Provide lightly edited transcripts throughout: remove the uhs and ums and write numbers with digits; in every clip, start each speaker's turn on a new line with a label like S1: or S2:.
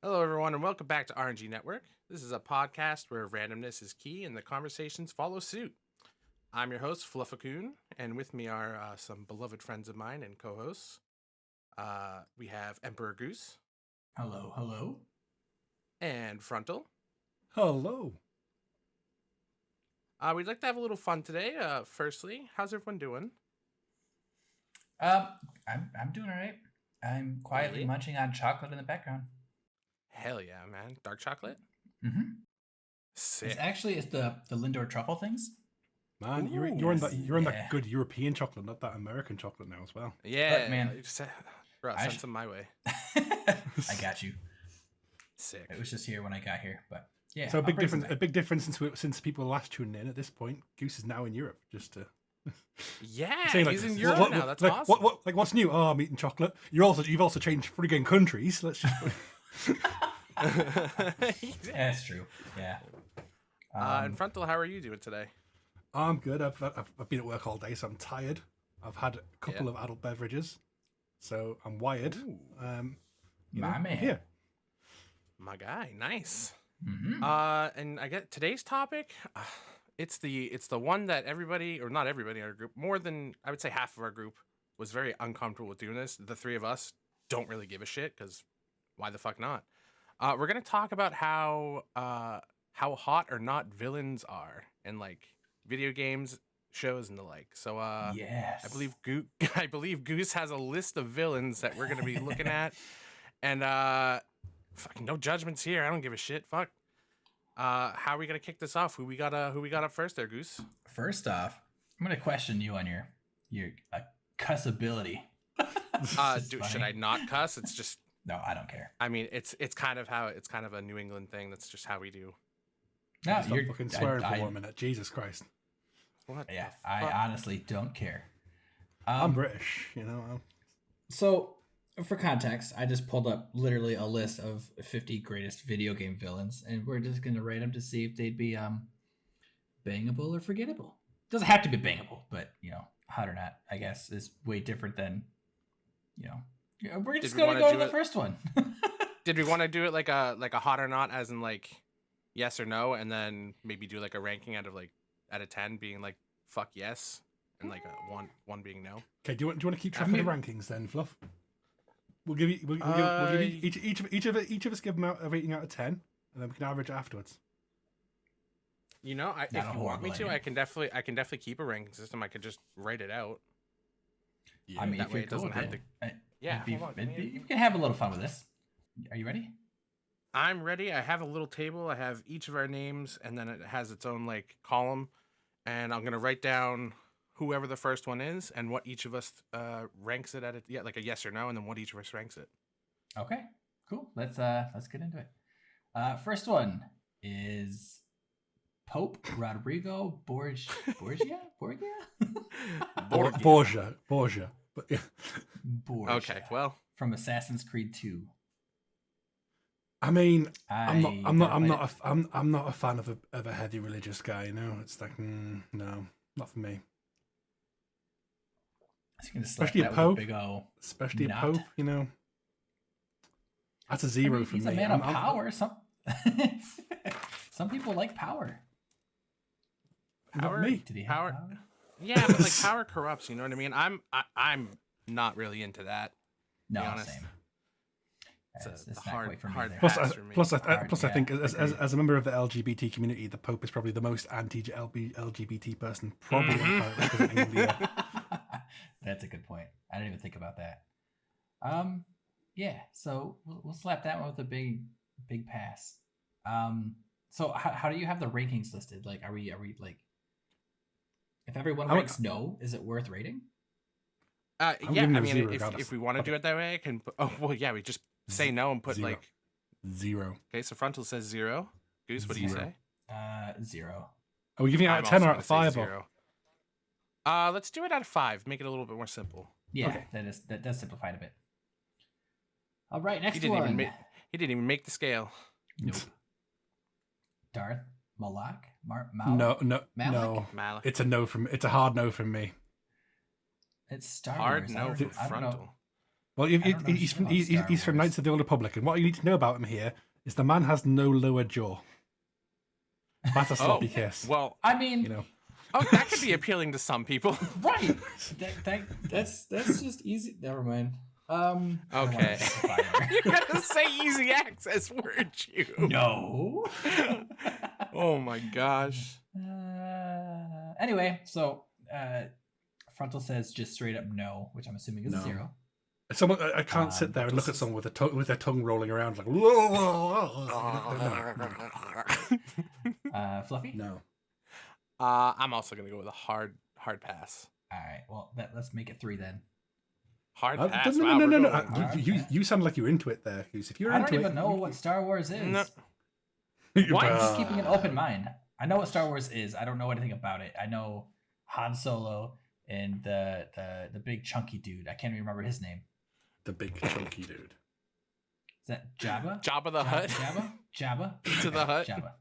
S1: Hello, everyone, and welcome back to RNG Network. This is a podcast where randomness is key and the conversations follow suit. I'm your host, Fluffacoon, and with me are some beloved friends of mine and co hosts. We have Emperor Goose.
S2: Hello, hello.
S1: And Frontal.
S3: Hello.
S1: We'd like to have a little fun today. Firstly, how's everyone doing?
S2: I'm doing all right. I'm quietly
S1: Yeah.
S2: munching on chocolate in the background.
S1: Hell yeah, man. Dark chocolate?
S2: Mm-hmm.
S1: Sick.
S2: It's the Lindor truffle things.
S3: Man,
S1: Ooh,
S3: you're in
S2: yeah.
S3: that good European chocolate, not that American chocolate now as well.
S1: Yeah,
S2: Look, man.
S1: Bro,
S2: I
S1: send
S2: sh-
S1: some my way.
S2: I got you.
S1: Sick.
S2: It was just here when I got here, but yeah.
S3: So
S2: I'll bring some
S3: a big difference since people last tuned in. At this point, Goose is now in Europe. Just to
S1: Yeah,
S3: saying, like,
S1: he's in Europe now. That's
S3: like,
S1: awesome.
S3: what's new? Oh, I'm eating chocolate. You've also changed friggin' countries. Let's just.
S2: That's true. Yeah.
S1: And Frontal, how are you doing today?
S3: I'm good. I've been at work all day, so I'm tired. I've had a couple of adult beverages, so I'm wired.
S1: Ooh.
S2: My
S3: I'm
S2: man.
S3: here.
S1: My guy, nice.
S2: Mm-hmm.
S1: And I get today's topic. It's the one that everybody, or not everybody in our group, more than I would say half of our group was very uncomfortable with doing this. The three of us don't really give a shit because why the fuck not? We're gonna talk about how hot or not villains are in like video games, shows, and the like. So
S2: Yes.
S1: I believe Goose has a list of villains that we're gonna be looking at, and fucking no judgments here. I don't give a shit. Fuck. How are we gonna kick this off? Who we got up first there, Goose?
S2: First off, I'm gonna question you on your cussability.
S1: Should I not cuss? It's just,
S2: No, I don't care.
S1: I mean, it's kind of a New England thing. That's just how we do.
S2: No,
S3: Stop fucking swearing for 1 minute. Jesus Christ.
S1: What?
S2: Yeah,
S1: the
S2: I
S1: fuck?
S2: honestly don't care.
S3: I'm British, you know.
S2: So, for context, I just pulled up literally a list of 50 greatest video game villains, and we're just going to rate them to see if they'd be bangable or forgettable. Doesn't have to be bangable, but, hot or not, I guess, is way different than, we're just
S1: we
S2: going to
S1: wanna
S2: go to
S1: do
S2: the
S1: it-
S2: first one.
S1: Did we want to do it like a hot or not, as in like yes or no, and then maybe do like a ranking out of 10 being like fuck yes, and like a one being no?
S3: Okay, do you want to keep track
S2: I mean-
S3: of the rankings then, Fluff? We'll give you each of us give them a rating out of 10, and then we can average it afterwards.
S1: You know,
S2: Not
S1: if
S2: a
S1: you want
S2: horrible
S1: me to,
S2: idea.
S1: I can definitely keep a ranking system. I could just write it out.
S2: I mean,
S1: that
S2: if
S1: way
S2: you're
S1: it doesn't
S2: cool
S1: have
S2: with
S1: to.
S2: it,
S1: Yeah,
S2: you
S1: hold on,
S2: can have a little fun with this. Are you ready?
S1: I'm ready. I have a little table. I have each of our names, and then it has its own like column, and I'm gonna write down whoever the first one is and what each of us ranks it at it. Yeah, like a yes or no, and then what each of us ranks it.
S2: Okay, cool. Let's get into it. First one is Pope Rodrigo Borgia.
S3: Borgia. But yeah.
S2: Borgia.
S1: Okay, well,
S2: From Assassin's Creed 2.
S3: I mean, I'm
S2: never
S3: not a fan of a heavy religious guy. You know, it's like no, not for me. Especially a pope.
S2: Big O.
S3: Especially
S2: Not.
S3: a pope. You know, that's a
S2: I
S3: zero
S2: mean,
S3: for
S2: he's
S3: me.
S2: a man of power. Some people like power.
S1: power.
S3: me.
S2: Did he have
S1: Power.
S2: power?
S1: Yeah, but like power corrupts. You know what I mean? I'm not really into that.
S2: No,
S1: honest.
S2: same.
S1: It's
S2: It's
S1: a
S2: not
S1: hard-
S2: quite for me
S1: hard
S2: either.
S1: pass.
S3: Plus,
S1: for me.
S3: I think
S2: Agreed.
S3: as a member of the LGBT community, the Pope is probably the most anti-LGBT person probably representing the.
S2: That's a good point. I didn't even think about that. Yeah. So we'll slap that one with a big pass. So how do you have the rankings listed? Like, are we like, if everyone
S3: I would-
S2: ranks no, is it worth rating?
S1: Yeah, I
S3: giving it a
S1: mean,
S3: zero
S1: if
S3: regardless.
S1: we want to do it that way, I can. Oh well, yeah, we just say no and put
S3: Zero.
S1: like.
S3: Zero.
S1: Okay, so Frontal says 0. Goose, what do you
S3: Zero.
S1: say?
S2: 0.
S3: Are we giving it out
S1: I'm
S3: of 10 or
S1: also
S3: out of
S1: gonna say
S3: 5? Or?
S1: 0. Let's do it out of 5. Make it a little bit more simple.
S2: Yeah,
S3: Okay.
S2: that does simplify it a bit. All right,
S1: He
S2: next
S1: didn't
S2: one.
S1: he didn't even make the scale.
S2: Nope. Darth Malak?
S3: No.
S2: Malik?
S1: Malak.
S3: It's a hard no from me.
S2: It's Star
S1: Hard
S2: Wars.
S1: no
S2: I
S1: for
S2: don't know.
S1: Frontal.
S3: Well,
S2: I don't know
S3: he's
S2: shit
S3: from
S2: about Star
S3: he's from
S2: Wars.
S3: Knights of the Old Republic, and what you need to know about him here is the man has no lower jaw. That's a sloppy kiss.
S1: Well,
S2: I mean,
S3: You know,
S1: that could be appealing to some people.
S2: right? That's just easy. Never mind. I don't wanna
S1: Okay.
S2: justify there.
S1: You're gonna say easy access, weren't you?
S2: No.
S1: Oh my gosh.
S2: Anyway, so Frontal says just straight up no, which I'm assuming is
S3: No.
S2: a 0.
S3: someone I can't sit there and look at someone with their tongue rolling around like.
S2: Fluffy.
S3: No.
S1: I'm also gonna go with a hard pass.
S2: All right. Well, let's make it 3 then.
S1: Hard pass.
S3: No.
S1: Wow, we're going
S2: hard.
S3: You sound like you're into it there, Goose. If you're
S2: I
S3: into
S2: don't
S3: it,
S2: even know what Star Wars is.
S1: No.
S3: Why?
S2: I'm just keeping an open mind. I know what Star Wars is. I don't know anything about it. I know Han Solo and the big chunky dude. I can't even remember his name.
S3: The big chunky dude.
S2: Is that Jabba?
S1: Jabba the Hutt.
S2: Jabba?
S1: Pizza the Hut.
S2: Jabba.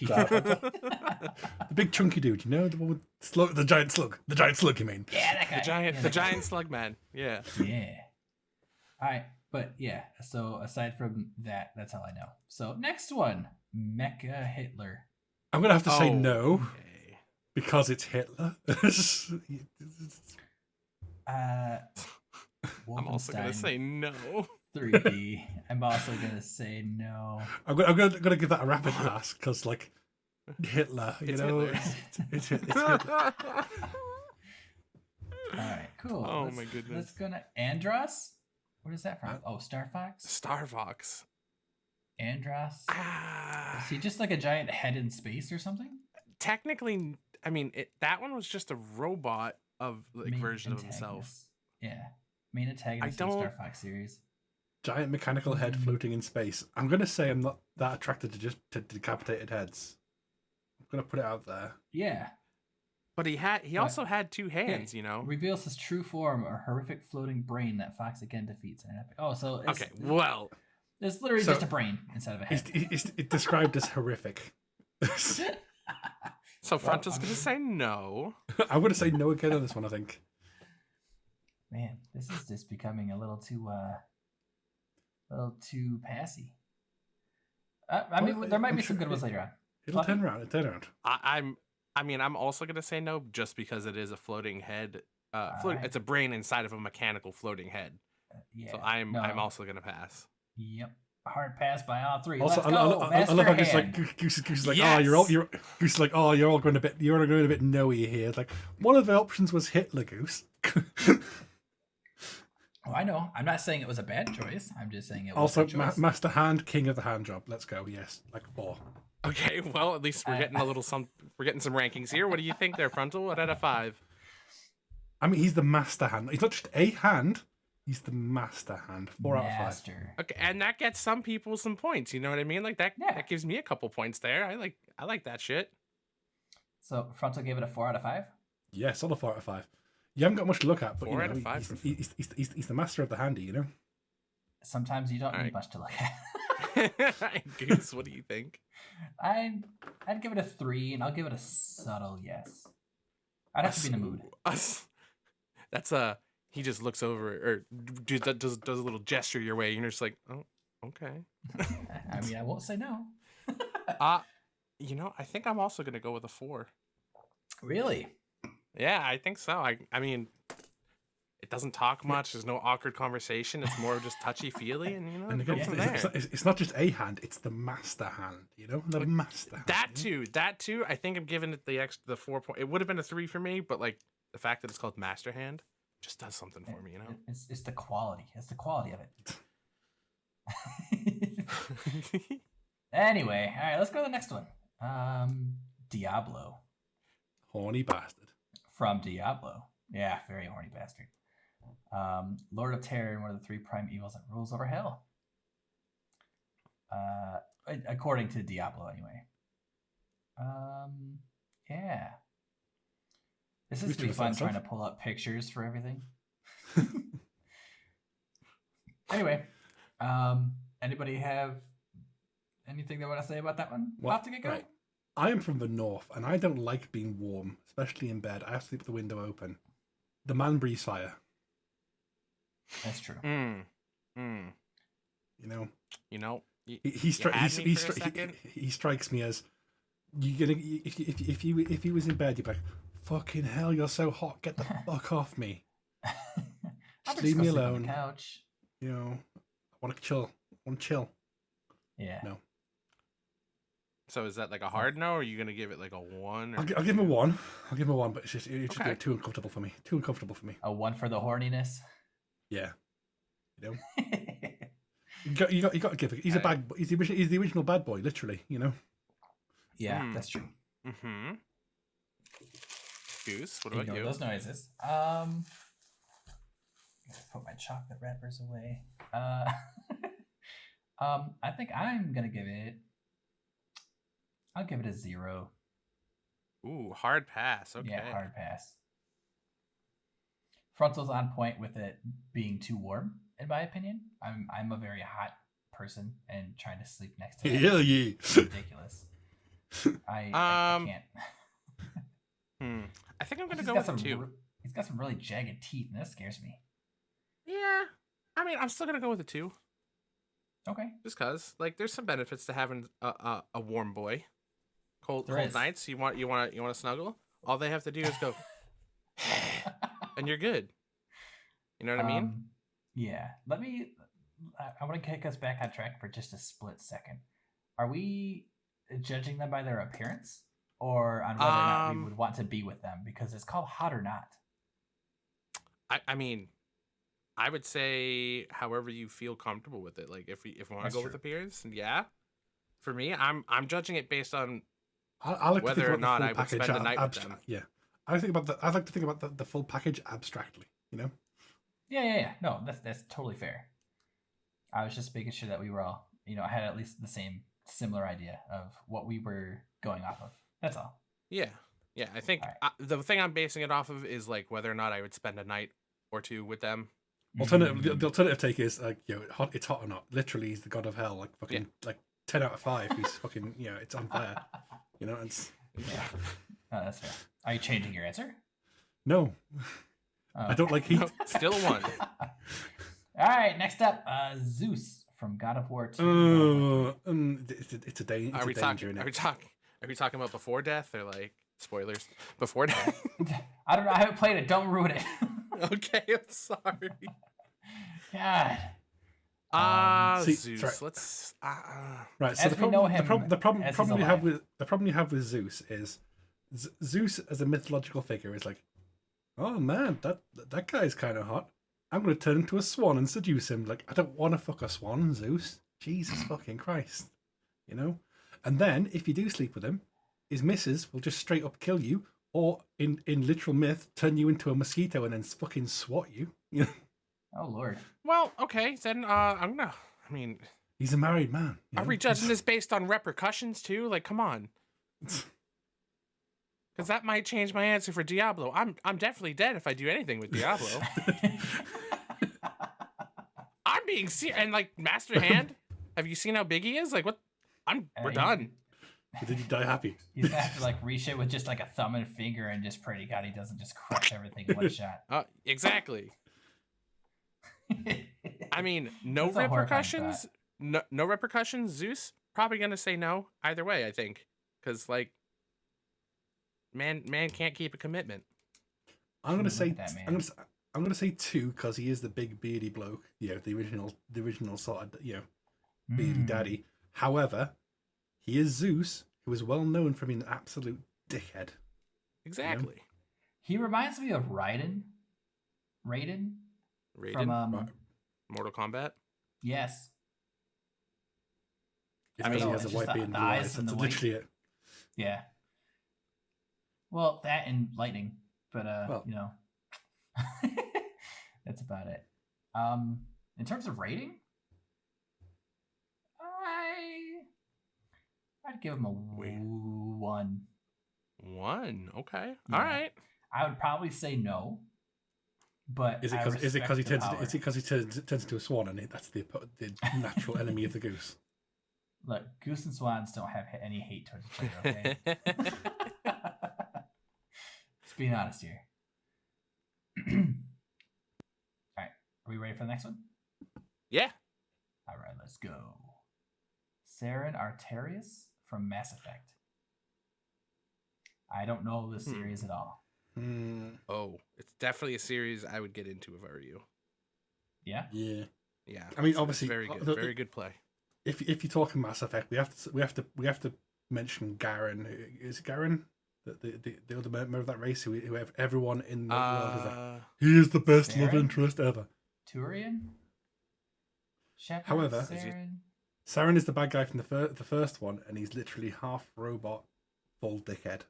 S3: The big chunky dude. You know the one with the giant slug. The giant slug. You mean?
S2: Yeah, that guy.
S1: The giant slug man. Yeah.
S2: Yeah. All right, but yeah. So aside from that, that's all I know. So next one, Mecha Hitler.
S3: I'm gonna have to say
S1: Oh,
S3: no
S1: okay.
S3: because it's Hitler.
S1: I'm also gonna say no.
S2: 3D. I'm also gonna say no.
S3: I'm gonna give that a rapid pass because like Hitler, you
S1: It's
S3: know,
S1: Hitler.
S3: it's Hitler.
S2: All right, cool.
S1: Oh
S2: Let's-
S1: my goodness.
S2: Let's go to Andros. What is that from? Oh, Star Fox.
S1: Star Fox.
S2: Andros.
S1: Ah,
S2: Is he just like a giant head in space or something?
S1: technically, I mean, that one was just a robot of like
S2: Main
S1: version of himself.
S2: antagonist. Yeah, main antagonist
S1: I
S2: of the Star
S1: don't-
S2: Fox series.
S3: Giant mechanical head floating in space. I'm gonna say I'm not that attracted to decapitated heads. I'm gonna put it out there.
S2: Yeah,
S1: But he
S2: Right.
S1: also had 2 hands, you know.
S2: reveals his true form, a horrific floating brain that Fox again defeats. In an epic. Oh, so it's,
S1: Okay, well,
S2: it's literally
S3: So-
S2: just a brain instead of a head.
S3: It's described as horrific.
S1: so Frontal's
S2: I'm-
S1: gonna say no.
S3: I'm gonna say no again on this one. I think.
S2: Man, this is just becoming a little too passy. I mean,
S3: Well,
S2: there might
S3: I'm
S2: be some
S3: sure
S2: good ones
S3: it-
S2: later on.
S3: It'll
S2: Fluffy?
S3: turn around. It'll turn around.
S1: I'm also gonna say no just because it is a floating head.
S2: Alright.
S1: It's a brain inside of a mechanical floating head.
S2: Yeah.
S1: So I'm
S2: no.
S1: also gonna pass.
S2: Yep. Hard pass by all 3.
S3: Also,
S2: Let's go.
S3: I love how Goose
S2: Master
S3: like Goose is like,
S1: Yes!
S3: Goose is like, oh, you're all going a bit no-y here. It's like one of the options was Hitler, Goose.
S2: Oh, I know. I'm not saying it was a bad choice. I'm just saying it was
S3: Also,
S2: a choice.
S3: Master Hand, King of the Hand Job. Let's go. Yes, like 4.
S1: Okay, well at least we're getting a little some. We're getting some rankings here. What do you think there, Frontal? What out of 5?
S3: I mean, he's the Master Hand. He's not just a hand. He's the Master Hand. 4 out of 5.
S2: Master.
S1: Okay, and that gets some people some points. You know what I mean? Like that.
S2: Yeah.
S1: That gives me a couple points there. I like that shit.
S2: So Frontal gave it a 4 out of 5.
S3: Yeah, solid 4 out of 5. You haven't got much to look at, but
S1: 4
S3: you
S1: out
S3: know,
S1: of 5.
S3: he's the master of the handy, you know.
S2: Sometimes you don't need
S1: Alright.
S2: much to look at.
S1: Goose, what do you think?
S2: I'd give it a 3, and I'll give it a subtle yes. I'd have to be in the mood.
S1: That's he just looks over or does a little gesture your way, and you're just like, oh, okay.
S2: I mean, I won't say no.
S1: You know, I think I'm also gonna go with a 4.
S2: Really?
S1: Yeah, I think so. I mean, it doesn't talk much. There's no awkward conversation. It's more just touchy feely, and you know,
S3: And
S1: go
S3: again,
S1: from
S3: it's,
S1: there.
S3: it's not just a hand; it's the Master Hand, you know, the Master Hand.
S1: That too. I think I'm giving it the 4 point. It would have been a 3 for me, but like the fact that it's called Master Hand just does something for me, you know.
S2: It's the quality. It's the quality of it. Anyway, all right, let's go to the next one. Diablo
S3: Horny bastard.
S2: from Diablo. Yeah, very horny bastard. Lord of Terror and one of the 3 prime evils that rules over hell. According to Diablo, anyway. Yeah. This is
S3: Who's
S2: gonna be
S3: doing
S2: fun
S3: that
S2: trying to
S3: stuff?
S2: pull up pictures for everything. Anyway, anybody have anything they want to say about that one?
S3: Well,
S2: Off to get going.
S3: right. I am from the north, and I don't like being warm, especially in bed. I have to sleep with the window open. The man breathes fire.
S2: That's true.
S1: Mm. Mm.
S3: You know,
S1: You know,
S3: he
S1: you had me for a second.
S3: he strikes me as you gonna if he was in bed, you'd be like, fucking hell, you're so hot, get the fuck off me.
S2: I'll
S3: Just leave me
S2: go sleep on
S3: alone.
S2: the couch.
S3: You know, I want to chill. I want to chill.
S2: Yeah.
S3: No.
S1: So is that like a hard no, or are you gonna give it like a 1? Or...
S3: I'll give him a 1. I'll give him a 1, but it's just
S1: Okay.
S3: too uncomfortable for me. Too uncomfortable for me.
S2: A 1 for the horniness.
S3: Yeah. You know. You got to give it. He's a bad. He's the original bad boy, literally. You know.
S2: Yeah, that's true.
S1: Mm-hmm. Goose, what
S2: Ignore
S1: about you?
S2: those noises. Put my chocolate wrappers away. I think I'm gonna give it. I'll give it a 0.
S1: Ooh, hard pass. Okay.
S2: Yeah, hard pass. Frontal's on point with it being too warm, in my opinion. I'm a very hot person, and trying to sleep next to him
S3: Hell yeah.
S2: is ridiculous. I can't.
S1: I think I'm gonna
S2: He's
S1: go
S2: got
S1: with
S2: some
S1: 2.
S2: He's got some really jagged teeth, and that scares me.
S1: Yeah, I mean, I'm still gonna go with a 2,
S2: Okay.
S1: just cause like there's some benefits to having a warm boy. Cold
S2: There
S1: cold
S2: is.
S1: nights, you want to snuggle. All they have to do is go, and you're good. You know what I mean?
S2: Yeah. I want to kick us back on track for just a split second. Are we judging them by their appearance, or on whether or not we would want to be with them? Because it's called hot or not.
S1: I mean, I would say however you feel comfortable with it. Like if we want to
S2: That's
S1: go with
S2: true.
S1: appearance, and yeah, for me, I'm judging it based on
S3: I like
S1: whether
S3: to
S1: or
S3: think
S1: not
S3: about
S1: I
S3: the
S1: would
S3: full
S1: spend the
S3: package
S1: night with them.
S3: Yeah. I'd like to think about the full package abstractly, you know?
S2: Yeah. No, that's totally fair. I was just making sure that we were all, I had at least the similar idea of what we were going off of. That's all.
S1: Yeah. I think the thing I'm basing it off of is like whether or not I would spend a night or two with them.
S3: The alternative take is like, it's hot or not. Literally, he's the god of hell. Like fucking, like 10 out of 5. He's fucking, it's on fire. It's
S2: Yeah. Oh, that's fair. Are you changing your answer?
S3: no.
S2: Oh.
S3: I don't like heat.
S1: Still a 1.
S2: All right, next up, Zeus from God of War 2.
S3: It's a danger.
S1: Are we talking about before death or like spoilers before death?
S2: I don't know. I haven't played it. Don't ruin it.
S1: Okay, I'm sorry.
S2: God.
S1: Zeus.
S3: right.
S1: Let's.
S3: Right. So
S2: As we know him
S3: the problem
S2: as he's
S3: you have
S2: alive.
S3: with Zeus is Zeus as a mythological figure is like, oh man, that guy's kind of hot. I'm going to turn into a swan and seduce him. Like, I don't want to fuck a swan, Zeus. Jesus fucking Christ. And then if you do sleep with him, his missus will just straight up kill you, or in literal myth, turn you into a mosquito and then fucking swat you.
S2: Oh Lord.
S1: Well, okay, then I'm gonna. I mean,
S3: he's a married man.
S1: are we judging this based on repercussions too? Like, come on. Because that might change my answer for Diablo. I'm definitely dead if I do anything with Diablo. I'm being serious. And like Master Hand, have you seen how big he is? Like what? We're done.
S3: Did you die happy?
S2: He's gonna have to like reach it with just like a thumb and finger and just pray to God he doesn't just crush everything in one shot.
S1: Exactly. I mean, no
S2: That's a horrifying
S1: repercussions. No repercussions. Zeus probably gonna say no either way. I think because like, man can't keep a commitment.
S3: I'm gonna say
S2: That man.
S3: I'm gonna say 2 because he is the big beardy bloke. The original sort of beardy daddy. However, he is Zeus, who is well known for being an absolute dickhead.
S1: Exactly.
S2: He reminds me of Raiden.
S1: Raiden
S2: From
S1: Mortal Kombat.
S2: yes.
S3: It's
S2: I mean,
S3: because he
S2: it's
S3: has a
S2: just
S3: white
S2: the
S3: beard and blue
S2: eyes
S3: eyes.
S2: and
S3: That's
S2: the white.
S3: literally it.
S2: Yeah. Well, that and lightning, but that's about it. In terms of rating, I'd give him a 1.
S1: 1. Okay.
S2: Yeah.
S1: All right.
S2: I would probably say no, but
S3: Is it because he turns into a swan and that's the natural enemy of the goose?
S2: Look, goose and swans don't have any hate towards each other. Okay, just being honest here. All right, we ready for the next one?
S1: Yeah.
S2: All right, let's go. Saren Arterius from Mass Effect. I don't know this series at all.
S1: Oh, it's definitely a series I would get into if I were you.
S2: Yeah.
S3: Yeah.
S1: Yeah.
S3: I mean,
S1: it's
S3: obviously,
S1: very good. Very good play.
S3: If you're talking Mass Effect, we have to mention Garen. Is it Garen? The other member of that race who everyone in the world is like, he is the best love
S2: Saren?
S3: interest ever.
S2: Turian? Shepard?
S3: However,
S2: Saren?
S3: Saren is the bad guy from the first one, and he's literally half robot, full dickhead.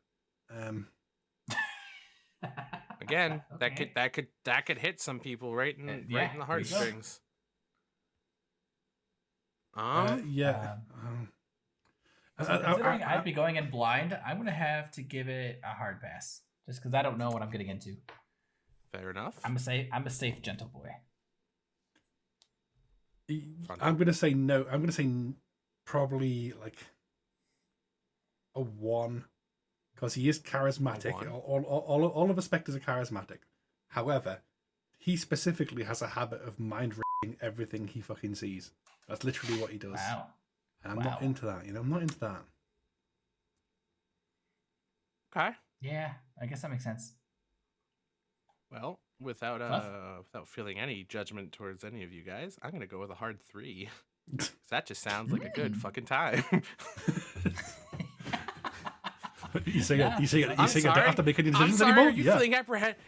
S1: Again,
S2: Okay.
S1: that could hit some people right in
S2: Yeah,
S1: right in the
S2: there you go.
S1: heartstrings.
S3: Yeah.
S2: So considering I'd be going in blind, I'm going to have to give it a hard pass. Just because I don't know what I'm getting into.
S1: Fair enough.
S2: I'm a safe gentle boy.
S3: I'm gonna say no. I'm gonna say probably like a 1, because he is charismatic.
S1: A 1.
S3: All of the Spectres are charismatic. However, he specifically has a habit of mind reading everything he fucking sees. That's literally what he does.
S2: Wow.
S3: And I'm not into that. I'm not into that.
S1: Okay.
S2: Yeah, I guess that makes sense.
S1: Well, without
S2: Tough.
S1: without feeling any judgment towards any of you guys, I'm gonna go with a hard 3. 'Cause that just sounds like a good fucking time.
S3: You say
S2: Yeah.
S3: you say
S1: I'm
S3: I don't have to make any
S1: I'm
S3: decisions
S1: sorry.
S3: anymore.
S1: Are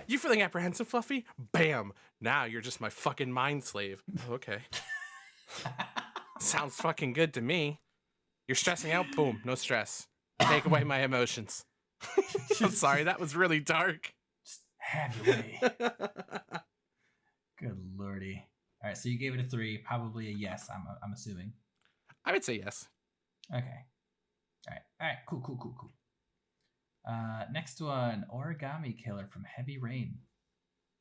S1: you feeling apprehensive, Fluffy? Bam! Now you're just my fucking mind slave. Okay. Sounds fucking good to me. You're stressing out. Boom. No stress. Take away my emotions. I'm sorry. That was really dark.
S2: Just have your way. Good lordy. All right, so you gave it a 3, probably a yes. I'm assuming.
S1: I would say yes.
S2: Okay. All right. Cool. Next one, Origami Killer from Heavy Rain.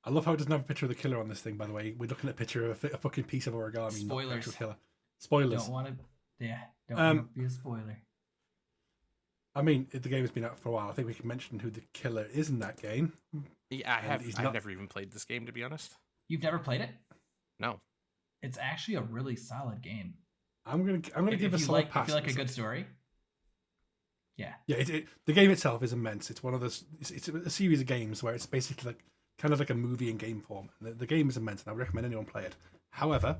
S3: I love how it doesn't have a picture of the killer on this thing. By the way, we're looking at a picture of a fucking piece of origami.
S2: Spoilers.
S3: Not the actual killer. Spoilers.
S2: Don't want to be a spoiler.
S3: I mean, the game has been out for a while. I think we can mention who the killer is in that game.
S1: Yeah,
S3: he's
S1: I've
S3: not-
S1: never even played this game, to be honest.
S2: You've never played it?
S1: No.
S2: It's actually a really solid game.
S3: I'm gonna give a
S2: if you
S3: solid
S2: like,
S3: pass.
S2: if you like a good story. Yeah.
S3: Yeah, the game itself is immense. It's one of those. It's a series of games where it's basically like kind of like a movie in game form. The game is immense, and I would recommend anyone play it. However,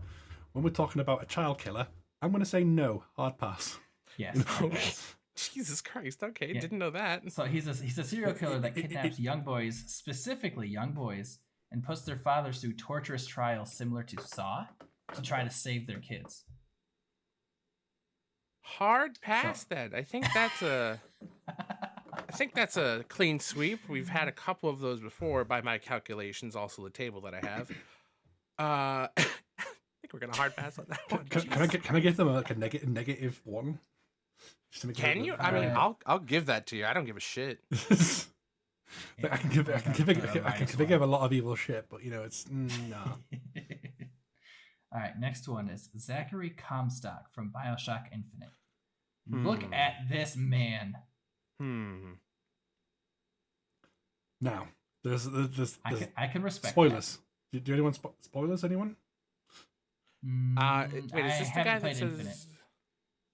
S3: when we're talking about a child killer, I'm going to say no, hard pass.
S2: Yes.
S1: Jesus Christ. Okay,
S2: Yeah.
S1: didn't know that.
S2: So he's a serial killer that kidnaps young boys, specifically young boys, and puts their fathers through torturous trials similar to Saw to try to save their kids.
S1: Hard pass then. I think that's a clean sweep. We've had a couple of those before by my calculations, also the table that I have. I think we're gonna hard pass on that one.
S3: Can I give them like a negative 1? Just to make it a
S1: Can
S3: little
S1: you?
S3: bit
S1: I mean,
S3: fair.
S1: I'll give that to you. I don't give a shit.
S3: I can give a lot of evil shit, but you know it's no.
S2: All right, next one is Zachary Comstock from BioShock Infinite. Look at this man.
S3: Now there's
S2: I can respect
S3: spoilers. Do anyone spoilers? Anyone?
S2: that.
S1: Wait, is
S2: I
S1: this the
S2: haven't
S1: guy that
S2: played
S1: says?
S2: Infinite.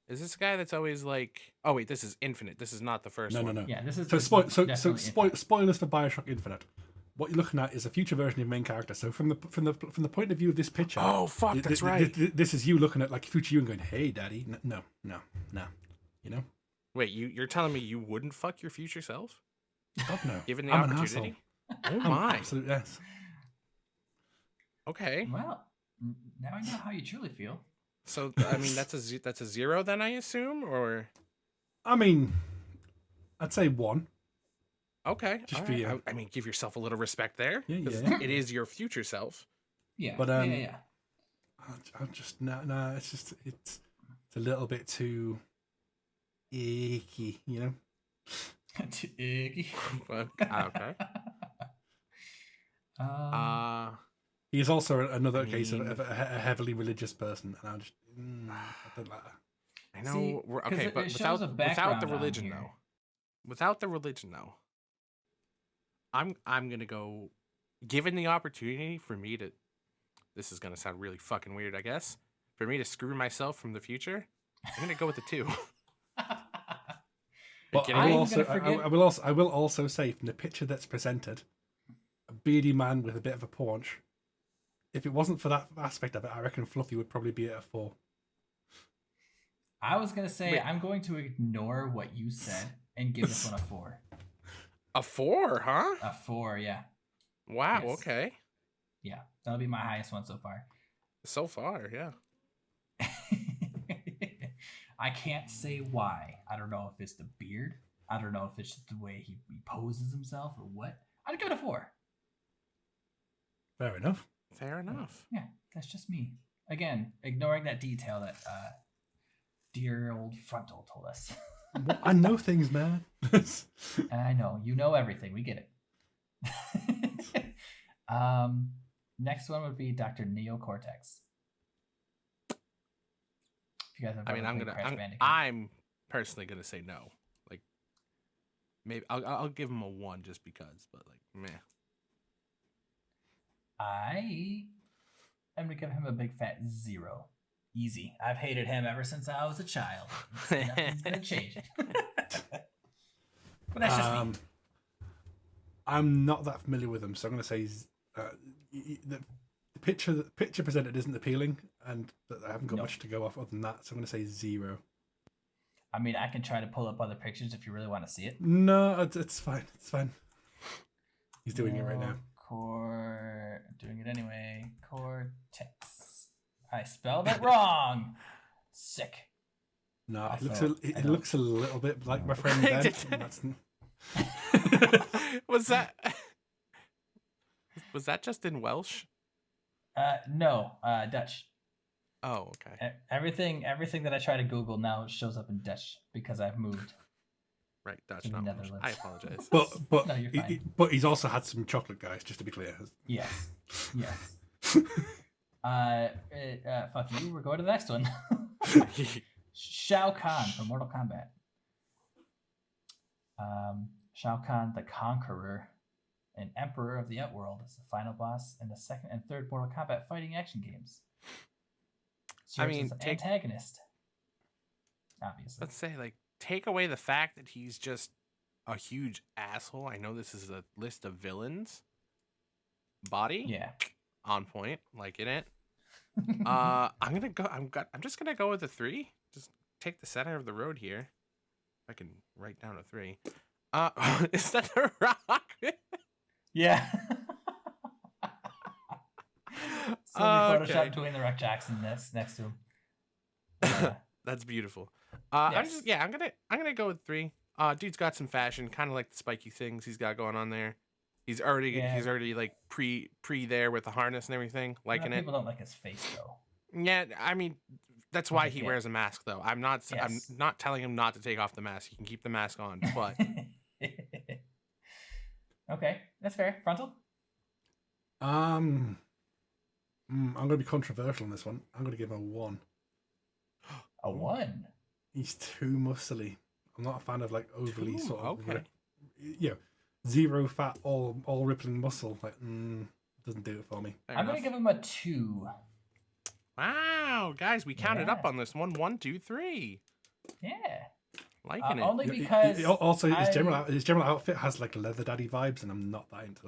S1: Is this the guy that's always like? Oh wait, this is Infinite. This is not the first one.
S3: No.
S2: Yeah, this is
S3: So
S2: definitely
S3: spoilers for BioShock Infinite. What you're looking at is a future version of your main character. So from the point of view of this picture,
S1: Oh fuck, that's right.
S3: This is you looking at like future you and going, "Hey, daddy." No. You know?
S1: Wait, you're telling me you wouldn't fuck your future self
S3: God no.
S1: given the
S3: I'm an
S1: opportunity? Oh
S3: I'm
S1: my.
S3: absolute yes.
S1: Okay.
S2: Well, now I know how you truly feel.
S1: So I mean that's a 0 then, I assume, or
S3: I mean, I'd say 1.
S1: okay.
S3: Just
S1: all
S3: for
S1: right.
S3: you.
S1: I mean, give yourself a little respect there.
S3: Yeah,
S1: 'cause
S3: yeah.
S1: It is your future self.
S2: Yeah,
S3: But,
S2: yeah.
S3: I'm just no. It's just it's a little bit too icky, you know.
S2: Too icky.
S1: Okay.
S3: He is also another
S1: I
S3: case of
S1: mean-
S3: a heavily religious person, and I just I don't like that.
S1: I know.
S2: See,
S1: we're
S2: 'cause
S1: okay,
S2: it
S1: but
S2: shows a
S1: without the
S2: background on
S1: religion
S2: here.
S1: though. Without the religion though. I'm gonna go. Given the opportunity for me to, this is gonna sound really fucking weird, I guess. For me to screw myself from the future, I'm gonna go with the 2.
S3: But I will also say from the picture that's presented, a beardy man with a bit of a paunch. If it wasn't for that aspect of it, I reckon Fluffy would probably be at a 4.
S2: I was gonna say I'm going to ignore what you said and give this one a 4.
S1: A 4, huh?
S2: A 4, yeah.
S1: Wow.
S2: Yes.
S1: Okay.
S2: Yeah, that'll be my highest one so far.
S1: So far, yeah.
S2: I can't say why. I don't know if it's the beard. I don't know if it's just the way he poses himself or what. I'd give it a 4.
S3: Fair enough.
S1: Fair enough.
S2: Yeah, that's just me. Again, ignoring that detail that dear old Frontal told us.
S3: I know things, man.
S2: I know. You know everything. We get it. Next one would be Dr. Neocortex. If you guys have
S1: I'm personally gonna say no. Like, maybe I'll give him a 1 just because, but like, meh.
S2: I am gonna give him a big fat 0. Easy. I've hated him ever since I was a child. Nothing's gonna change it. But that's just me.
S3: I'm not that familiar with him, so I'm gonna say the picture presented isn't appealing, and I haven't got much to go off other than that, so I'm gonna say 0.
S2: I mean, I can try to pull up other pictures if you really want to see it.
S3: No, it's fine. It's fine. He's doing it right now.
S2: Doing it anyway. Cortex. I spelled it wrong. Sick.
S3: No, it looks a little bit like my friend Ben.
S1: Was that just in Welsh?
S2: No, Dutch.
S1: Oh, okay.
S2: Everything that I try to Google now shows up in Dutch because I've moved.
S1: Right, Dutch, not Welsh. I apologize.
S3: But
S2: No, you're fine.
S3: But he's also had some chocolate, guys. Just to be clear.
S2: Yes. Fuck you. We're going to the next one. Shao Kahn from Mortal Kombat. Shao Kahn, the Conqueror, and Emperor of the Outworld, is the final boss in the second and third Mortal Kombat fighting action games. Serves as the antagonist. Obviously.
S1: Let's say, like, take away the fact that he's just a huge asshole. I know this is a list of villains. Body,
S2: yeah,
S1: on point, liking it. I'm just gonna go with a 3. Just take the center of the road here. I can write down a 3. Is that The Rock?
S2: Yeah. Photoshop
S1: Okay.
S2: Dwayne The Rock Jackson next to him.
S1: That's beautiful.
S2: Yes.
S1: I'm gonna go with 3. Dude's got some fashion, kind of like the spiky things he's got going on there. He's already like pre there with the harness and everything, liking it.
S2: People don't like his face though.
S1: Yeah, I mean, that's why he wears a mask though. I'm not telling him not to take off the mask. He can keep the mask on, but
S2: okay, that's fair. Frontal.
S3: I'm going to be controversial on this one. I'm going to give him a 1.
S2: A 1.
S3: He's too muscly. I'm not a fan of like overly sort of zero fat, all rippling muscle. Like, doesn't do it for me.
S2: I'm going to give him a 2.
S1: Wow, guys, we counted up on this one. 1, 2, 3.
S2: Yeah.
S1: Liking it.
S2: Only because
S3: also his general outfit has like leather daddy vibes, and I'm not that into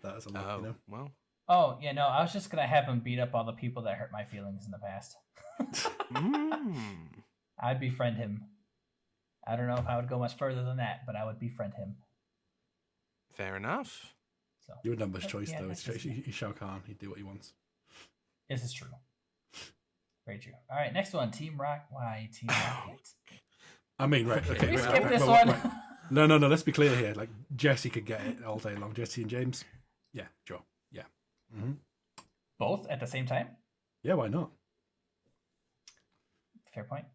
S3: that as a look. You know.
S1: Well.
S2: Oh yeah, no. I was just gonna have him beat up all the people that hurt my feelings in the past. I'd befriend him. I don't know if I would go much further than that, but I would befriend him.
S1: Fair enough.
S3: So your number's choice though. He's Shao Kahn. He'd do what he wants.
S2: This is true. Very true. All right, next one. Team Rock. Why Team Rocket?
S3: I mean, right? Okay.
S2: We skip this one.
S3: Right. No. Let's be clear here. Like Jesse could get it all day long. Jesse and James. Yeah, sure. Yeah. Mm-hmm.
S2: Both at the same time?
S3: Yeah, why not?
S2: Fair point.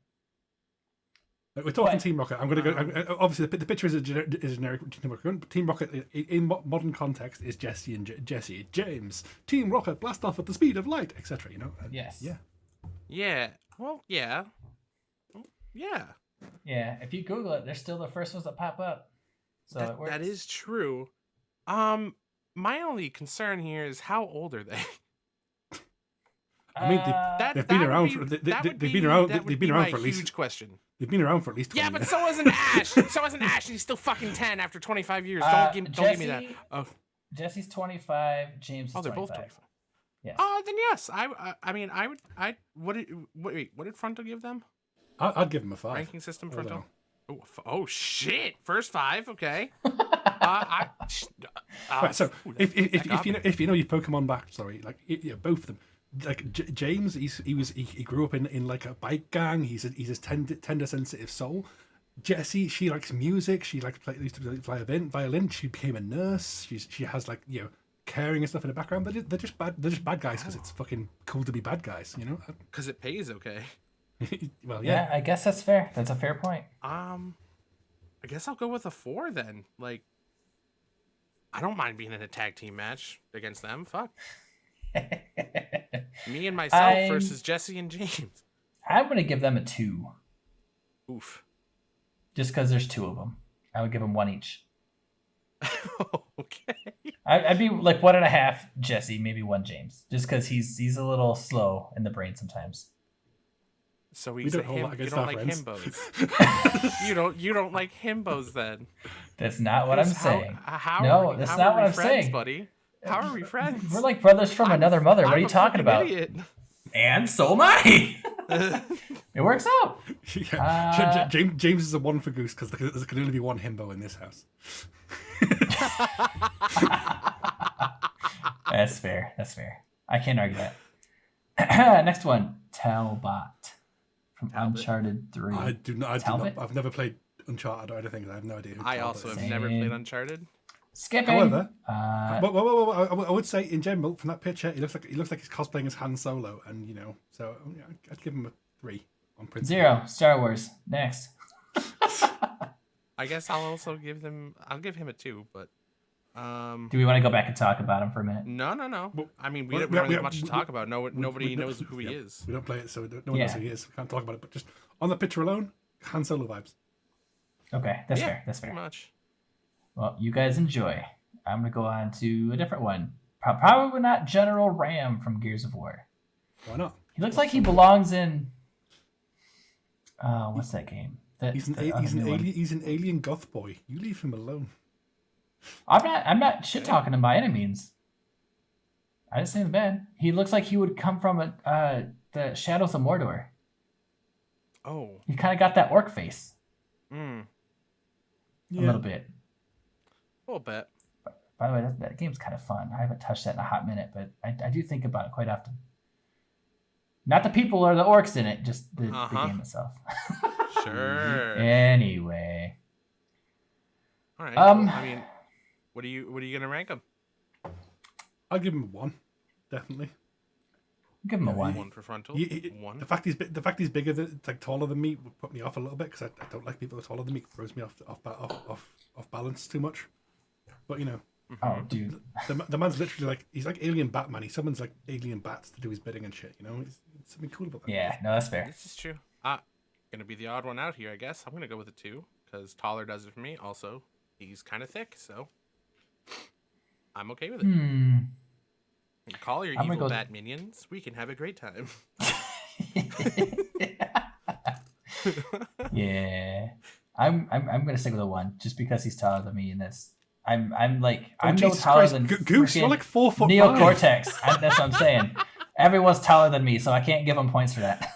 S3: Like, we're talking Team Rocket. I'm going to go. Obviously, the picture is a generic Team Rocket. Team Rocket in modern context is Jesse and Jesse. James. Team Rocket blast off at the speed of light, etc. You know.
S2: Yes.
S3: Yeah.
S1: Yeah. Well, yeah. Yeah.
S2: Yeah. If you Google it, they're still the first ones that pop up. So it works.
S1: That is true. My only concern here is how old are they?
S3: I mean, they've been around for they've been around for at least
S1: huge question.
S3: they've been around for at least 20
S1: Yeah, but
S3: years.
S1: so wasn't Ash. So wasn't Ash. He's still fucking 10 after 25 years. Don't give me that.
S2: Jesse-
S1: Oh,
S2: Jesse's 25. James is
S1: they're
S2: 25.
S1: both 25.
S2: Yes.
S1: Then yes, I mean, what did Frontal give them?
S3: I'd give him a 5.
S1: Ranking system
S3: Hold
S1: Frontal.
S3: on.
S1: Oh shit! First 5, okay.
S3: Right, so if
S1: got
S3: you
S1: me.
S3: know if you know your Pokemon backstory, like both of them, like James, he grew up in like a bike gang. He's a tender sensitive soul. Jessie, she likes music. She likes used to play violin. She became a nurse. She has like caring and stuff in the background. They're just bad. They're just bad guys because it's fucking cool to be bad guys. You know.
S1: Because it pays, okay.
S3: Well,
S2: Yeah, I guess that's fair. That's a fair point.
S1: I guess I'll go with a 4 then. Like, I don't mind being in a tag team match against them. Fuck. Me and myself versus Jesse and James.
S2: I'm gonna give them a 2,
S1: Oof.
S2: just because there's 2 of them. I would give them 1 each.
S1: Okay.
S2: I'd be like 1.5 Jesse, maybe 1 James, just because he's a little slow in the brain sometimes.
S1: So
S3: we
S1: he's
S3: don't
S1: a
S3: hold
S1: him.
S3: that
S1: You
S3: against
S1: don't
S3: our
S1: like
S3: friends.
S1: himbos. you don't like himbos then.
S2: That's not what I'm
S1: Because
S2: saying.
S1: How
S2: that's
S1: how
S2: not
S1: are
S2: what
S1: we
S2: I'm
S1: friends,
S2: saying.
S1: buddy? How are we friends?
S2: We're like brothers from another mother. What are
S1: I'm
S2: you
S1: a
S2: talking
S1: fucking
S2: about?
S1: Idiot.
S2: And so am I. It works out.
S3: yeah. James is a 1 for Goose because there can only be 1 himbo in this house.
S2: That's fair. That's fair. I can't argue that. Next one, Talbot from
S1: Talbot.
S2: Uncharted 3.
S3: I do not.
S2: Talbot?
S3: I've never played Uncharted or anything. I have no idea. Who
S1: I
S3: Talbot
S1: also
S3: is.
S1: have never played
S2: Same.
S1: Uncharted.
S2: Skipping.
S3: However,
S2: Uh,
S3: I would say in general from that picture, he looks like he's cosplaying as Han Solo, and so yeah, I'd give him a 3 on principle.
S2: 0. Star Wars. Next.
S1: I guess I'll give him a 2, but
S2: Do we want to go back and talk about him for a minute?
S1: no.
S3: Well,
S1: I mean,
S3: well,
S1: we don't have much to talk about. Nobody
S3: we-
S1: knows who he
S3: yeah,
S1: is.
S3: We don't play it, so no one knows who he is. We can't talk about it. But just on the picture alone, Han Solo vibes.
S2: Okay, that's
S1: Yeah,
S2: fair. That's
S1: Pretty
S2: fair.
S1: much.
S2: Well, you guys enjoy. I'm gonna go on to a different one. Probably not General Ram from Gears of War.
S3: Why not?
S2: He looks like he belongs in. What's that game?
S3: He's an alien goth boy. You leave him alone.
S2: I'm not shit talking him by any means. I didn't say him bad. He looks like he would come from the Shadows of Mordor.
S1: Oh.
S2: He kind of got that orc face
S1: Mm.
S2: a little bit.
S1: A little bit.
S2: By the way, that game's kind of fun. I haven't touched that in a hot minute, but I do think about it quite often. Not the people or the orcs in it, just the game itself.
S1: Sure.
S2: Anyway.
S1: All right. Well, I mean, what are you gonna rank him?
S3: I'll give him a 1, definitely.
S2: Give him a 1.
S1: 1 for Frontal.
S3: The
S1: 1.
S3: fact he's bigger than taller than me would put me off a little bit because I don't like people who are taller than me. It throws me off balance too much. But
S2: Oh, dude.
S3: the man's literally like he's like alien Batman. He summons like alien bats to do his bidding and shit. It's something cool about that.
S2: Yeah, no, that's fair.
S1: This is true. Gonna be the odd one out here, I guess. I'm gonna go with a 2 because taller does it for me. Also, he's kind of thick, so I'm okay with it. Call your
S2: I'm gonna
S1: evil
S2: go-
S1: bat minions. We can have a great time.
S2: Yeah. I'm gonna stick with a 1 just because he's taller than me, and that's I'm no
S3: Jesus
S2: taller
S3: Christ.
S2: than
S3: Goose, you're
S2: freaking
S3: like 4 foot
S2: Neocortex. That's what I'm saying. Everyone's taller than me, so I can't give him points for that.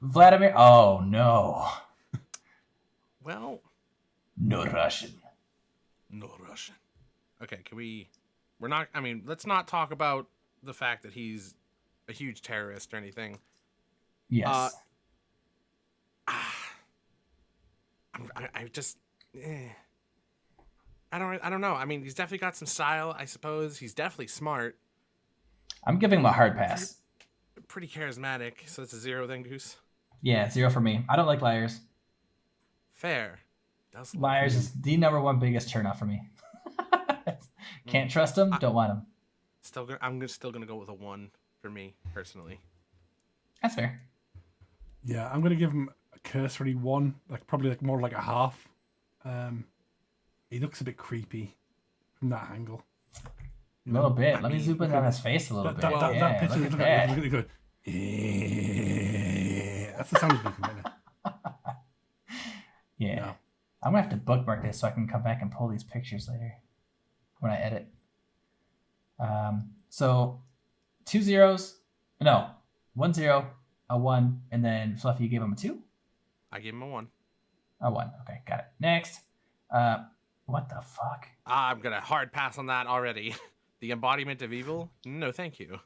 S2: Vladimir. Oh no,
S1: Well,
S2: no Russian.
S1: no Russian. Okay, we're not, I mean, let's not talk about the fact that he's a huge terrorist or anything.
S2: Yes.
S1: I just, I don't know. I mean, he's definitely got some style, I suppose. He's definitely smart,
S2: I'm giving him a hard pass.
S1: pretty charismatic. So it's a 0 then, Goose.
S2: Yeah, 0 for me. I don't like liars.
S1: Fair.
S2: Liars is the #1 biggest turnoff for me. Can't trust him. Don't want him.
S1: I'm still gonna go with a 1 for me personally.
S2: That's fair.
S3: Yeah, I'm gonna give him a cursory 1, like probably like more like a half. He looks a bit creepy from that angle.
S2: A little bit.
S1: I
S2: Let me
S1: mean,
S2: zoom in on his face a little
S3: That,
S2: bit.
S3: that, that,
S2: Yeah,
S3: that picture,
S2: look
S3: look
S2: at
S3: at
S2: that.
S3: it, look at it. That's the sound he's making right now.
S2: Yeah.
S3: No.
S2: I'm gonna have to bookmark this so I can come back and pull these pictures later when I edit. So 2 zeros, no, 1 0, a 1, and then Fluffy, you gave him a 2?
S1: I gave him a 1.
S2: A 1. Okay, got it. Next. What the fuck?
S1: I'm gonna hard pass on that already. The embodiment of evil? No, thank you.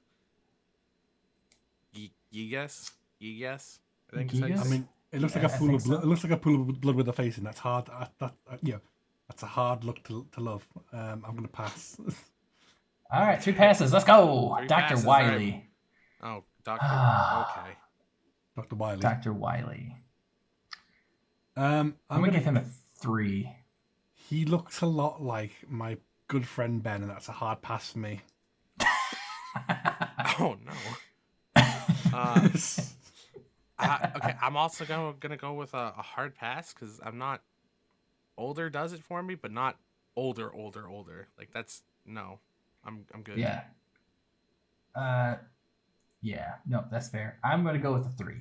S1: Gigas? Gigas? I think.
S2: Gigas?
S3: I mean, it looks like a
S2: I
S3: pool
S2: think
S3: of blood.
S2: so.
S3: It looks like a pool of blood with a face, and that's hard. That's a hard look to love. I'm gonna pass.
S2: All right, 3 passes. Let's go.
S1: 3
S2: Dr.
S1: passes,
S2: Wiley.
S1: Oh, Doctor. Okay.
S3: Dr. Wiley.
S2: Dr. Wiley.
S3: I'm
S2: I'm
S3: gonna
S2: gonna give him a 3.
S3: He looks a lot like my good friend Ben, and that's a hard pass for me.
S1: Oh no. Okay, I'm also gonna go with a hard pass because I'm not. Older does it for me, but not older. Like that's no. I'm good.
S2: Yeah. Yeah. No, that's fair. I'm gonna go with a 3.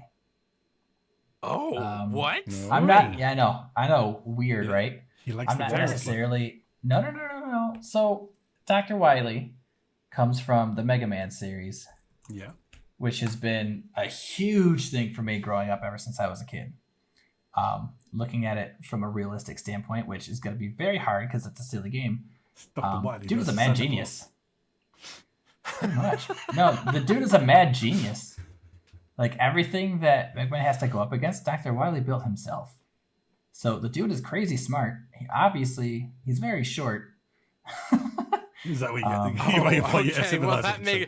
S1: Oh, what?
S3: No.
S2: I'm not. Yeah, I know. Weird,
S3: Yeah.
S2: right?
S3: He likes
S2: I'm
S3: the
S2: not
S3: Jared look.
S2: necessarily. No. So, Dr. Wiley comes from the Mega Man series,
S3: Yeah.
S2: which has been a huge thing for me growing up ever since I was a kid. Looking at it from a realistic standpoint, which is going to be very hard because it's a silly game.
S3: Dr. Wiley.
S2: Dude is a
S3: does
S2: mad
S3: Santa
S2: genius. Pretty much. No, the dude is a mad genius. Like everything that Mega Man has to go up against, Dr. Wiley built himself. So the dude is crazy smart. He's very short.
S3: Claus. Is that what you
S2: Um,
S3: get? Why you
S1: Okay, well that
S3: make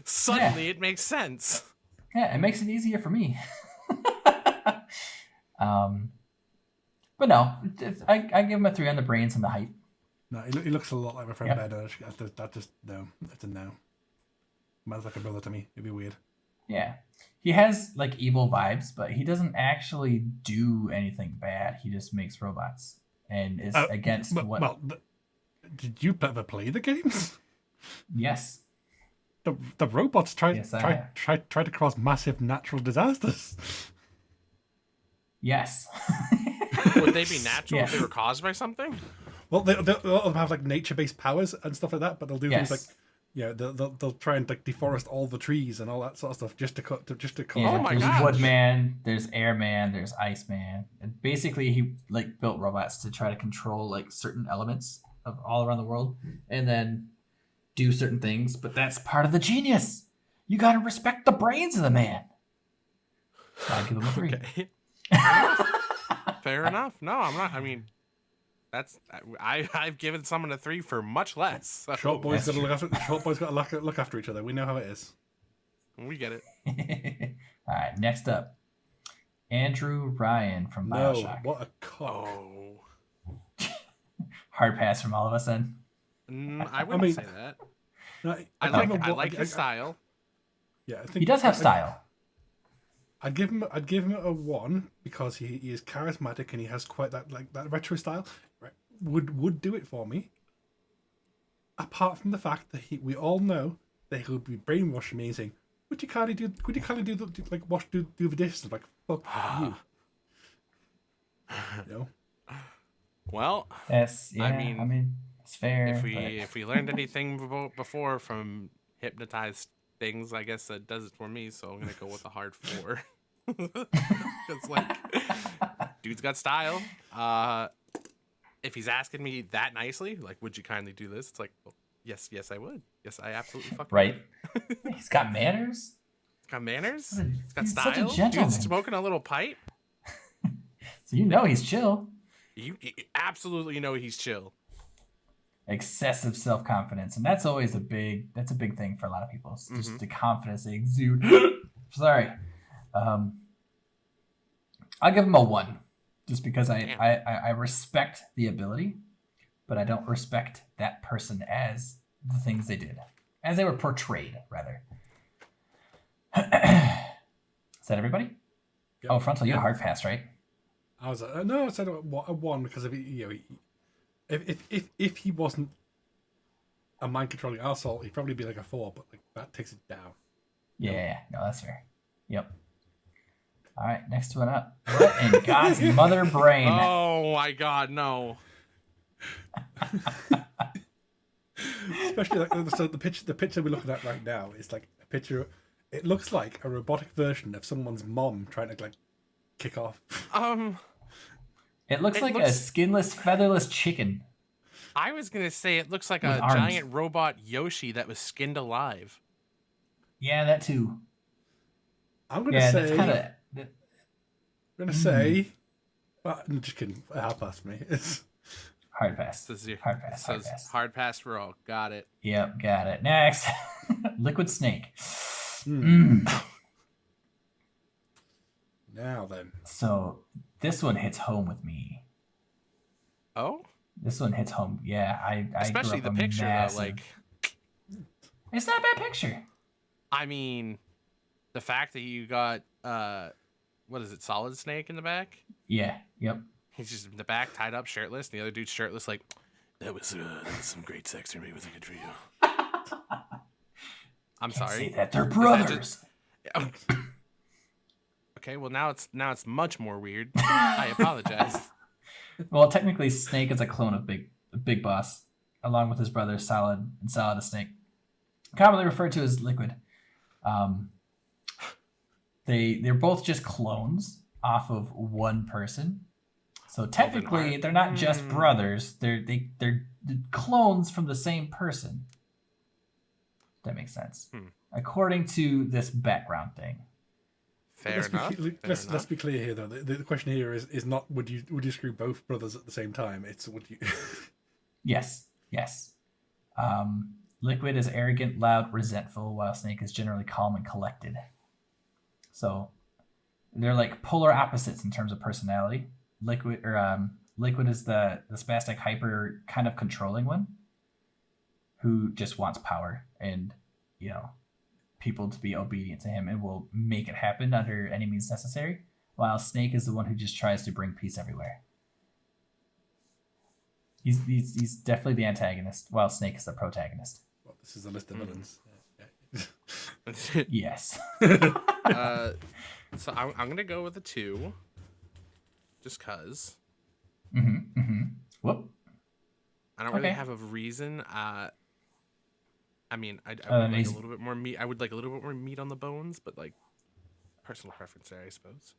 S1: suddenly it makes sense.
S2: Yeah, it makes it easier for me. But no, I give him a 3 on the brains and the height.
S3: No, he looks a lot like my friend
S2: Yep.
S3: Ben. That just no. That's a no. Man's like a brother to me. It'd be weird.
S2: Yeah. He has like evil vibes, but he doesn't actually do anything bad. He just makes robots and is against what.
S3: Well, did you ever play the games?
S2: Yes.
S3: The robots try
S2: Yes, I
S3: to cause massive natural disasters.
S2: Yes.
S1: Would they be natural if they
S2: Yes.
S1: were caused by something?
S3: Well, they'll have like nature-based powers and stuff like that, but they'll do things like,
S2: Yes.
S3: they'll try and like deforest all the trees and all that sort of stuff just to cause.
S2: Yeah,
S1: Oh my
S2: there's
S1: gosh.
S2: Woodman, there's Airman, there's Iceman. And basically, he like built robots to try to control like certain elements of all around the world, and then do certain things. But that's part of the genius. You gotta respect the brains of the man. So I give him a 3.
S1: Okay. Fair enough. No, I'm not. I mean, I've given someone a 3 for much less. So
S3: Short boys
S2: That's
S3: got to look after. Short boys got to look after each other. We know how it is.
S1: we get it.
S2: All right, next up, Andrew Ryan from
S3: No,
S2: Bioshock.
S3: what a cock.
S1: Oh,
S2: Hard pass from all of us then.
S1: I wouldn't
S3: mean,
S1: say that.
S3: No,
S1: I like his style.
S3: Yeah, I think
S2: He does have style.
S3: I'd give him a 1 because he is charismatic and he has quite that retro style. Right, would do it for me. Apart from the fact that we all know that he would be brainwashing me and saying, "Would you kindly do the dishes?" I'm like, fuck you. You know?
S2: I
S1: Well,
S2: mean, it's fair.
S1: if we learned anything before from hypnotized things, I guess that does it for me. So I'm gonna go with a hard 4. It's like, dude's got style. If he's asking me that nicely, like, would you kindly do this? It's like, well, yes, I would. Yes, I absolutely fucking
S2: Right.
S1: would.
S2: He's got manners.
S1: He's got manners.
S2: He's
S1: He's got
S2: such a
S1: style.
S2: gentleman.
S1: Dude's smoking a little pipe.
S2: So you know he's chill.
S1: You absolutely know he's chill.
S2: Excessive self-confidence, and that's always a big thing for a lot of people. It's just
S1: Mhm.
S2: the confidence they exude. Sorry. I'll give him a 1, just because I respect the ability, but I don't respect that person as the things they did, as they were portrayed, rather. Is that everybody?
S3: Yep.
S2: Oh, Frontal, you had a hard pass, right?
S3: I was like, no, I said a 1 because if he wasn't a mind controlling asshole, he'd probably be like a 4, but like that takes it down.
S2: Yeah, no, that's fair. Yep. All right, next one up. What in God's mother brain?
S1: Oh my god, no.
S3: Especially like so the picture we're looking at right now is like a picture. It looks like a robotic version of someone's mom trying to like kick off.
S2: It looks like a skinless, featherless chicken.
S1: I was gonna say it looks like
S2: With
S1: a
S2: arms.
S1: giant robot Yoshi that was skinned alive.
S2: Yeah, that too.
S3: I'm gonna
S2: Yeah,
S3: say.
S2: that's kind of.
S3: I'm gonna say. I'm just kidding. Hard pass for me. It's
S2: Hard pass.
S1: This is your,
S2: Hard pass. Hard
S1: says
S2: pass.
S1: hard pass for all. Got it.
S2: Yep, got it. Next, Liquid Snake. Mm.
S3: Now then.
S2: So this one hits home with me.
S1: Oh,
S2: This one hits home. Yeah, I
S1: especially
S2: grew
S1: the
S2: up a
S1: picture
S2: massive...
S1: though. Like,
S2: it's not a bad picture.
S1: I mean, the fact that you got what is it, Solid Snake in the back?
S2: Yeah. Yep.
S1: He's just in the back, tied up, shirtless. And the other dude's shirtless. Like, that was some great sex for me. Was it good for you? I'm
S2: Can't
S1: sorry.
S2: say that they're
S1: Is that
S2: brothers.
S1: Okay, well now it's much more weird. I apologize.
S2: Well, technically, Snake is a clone of Big Boss, along with his brother Solid and Solid the Snake, commonly referred to as Liquid. They're both just clones off of one person. So technically, they're not just brothers. They're clones from the same person. That makes sense. According to this background thing.
S1: Fair enough.
S3: Let's be clear here, though. The question here is not would you screw both brothers at the same time? It's would you?
S2: Yes. Liquid is arrogant, loud, resentful, while Snake is generally calm and collected. So they're like polar opposites in terms of personality. Liquid is the spastic, hyper, kind of controlling one, who just wants power and people to be obedient to him and will make it happen under any means necessary, while Snake is the one who just tries to bring peace everywhere. He's definitely the antagonist, while Snake is the protagonist.
S3: Well, this is a list of villains.
S2: Yes.
S1: So I'm gonna go with a 2, just cause.
S2: Whoop.
S1: I don't really
S2: Okay.
S1: have a reason. I mean, I would like
S2: amazing.
S1: a little bit more meat. I would like a little bit more meat on the bones, but like personal preference there, I suppose.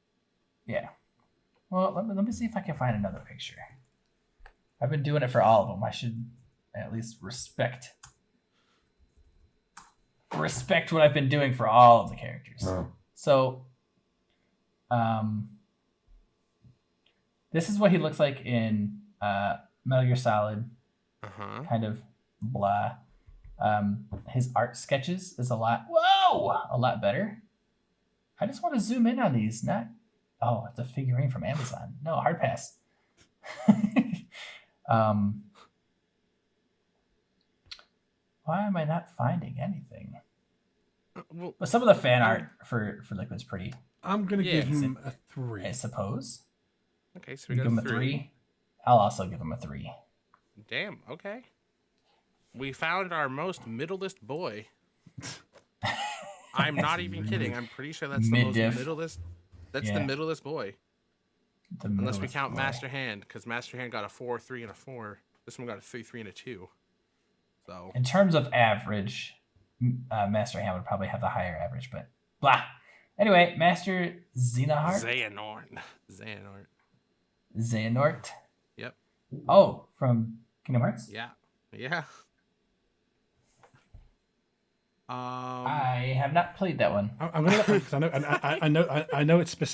S2: Yeah. Well, let me see if I can find another picture. I've been doing it for all of them. I should at least respect what I've been doing for all of the characters. So, this is what he looks like in Metal Gear Solid. Kind of blah. His art sketches is a lot better. I just want to zoom in on these, not it's a figurine from Amazon. No, hard pass. Why am I not finding anything?
S1: Well,
S2: But some of the fan art for Liquid's pretty,
S3: I'm gonna
S1: Yeah.
S3: give him a 3.
S2: I suppose.
S1: okay, so we
S2: You
S1: got
S2: give him a 3. I'll also give him a 3.
S1: Damn. Okay. We found our most middleist boy. I'm not even kidding. I'm pretty sure that's the most
S2: Mid-diff.
S1: middleist. That's
S2: Yeah.
S1: the middleist boy.
S2: The
S1: Unless we
S2: middlest
S1: count
S2: boy.
S1: Master Hand, because Master Hand got a 4, 3, and a 4. This one got a 3, 3, and a 2. So
S2: In terms of average, Master Hand would probably have the higher average, but blah. Anyway, Master Xehanort. Xehanort.
S1: Yep.
S2: Oh, from Kingdom Hearts?
S1: Yeah.
S2: I have not played that one.
S3: I'm gonna let because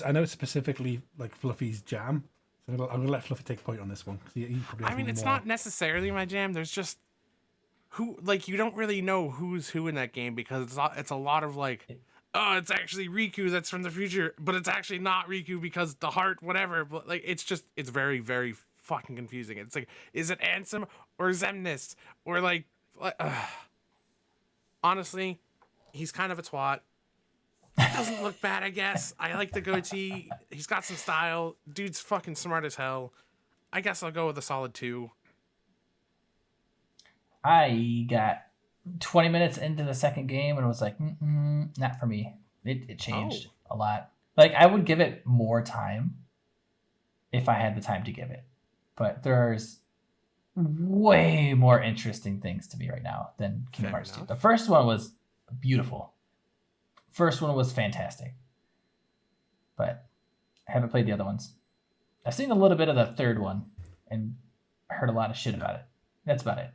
S3: I know it's specifically like Fluffy's jam. So I'm gonna let Fluffy take point on this one. He probably
S1: I
S3: has
S1: mean, it's
S3: more-
S1: not necessarily my jam. There's just you don't really know who's who in that game because it's a lot of like, oh, it's actually Riku that's from the future, but it's actually not Riku because the heart, whatever. But like, it's very, very fucking confusing. It's like, is it Ansem or Xemnas or like honestly, he's kind of a twat. It doesn't look bad, I guess. I like the goatee. He's got some style. Dude's fucking smart as hell. I guess I'll go with a solid 2.
S2: I got 20 minutes into the second game and was like, not for me. It changed a lot. Like, I would give it more time if I had the time to give it. But there's way more interesting things to me right now than Kingdom Hearts 2. The first one was beautiful. First one was fantastic. But I haven't played the other ones. I've seen a little bit of the third one and heard a lot of shit about it. That's about it.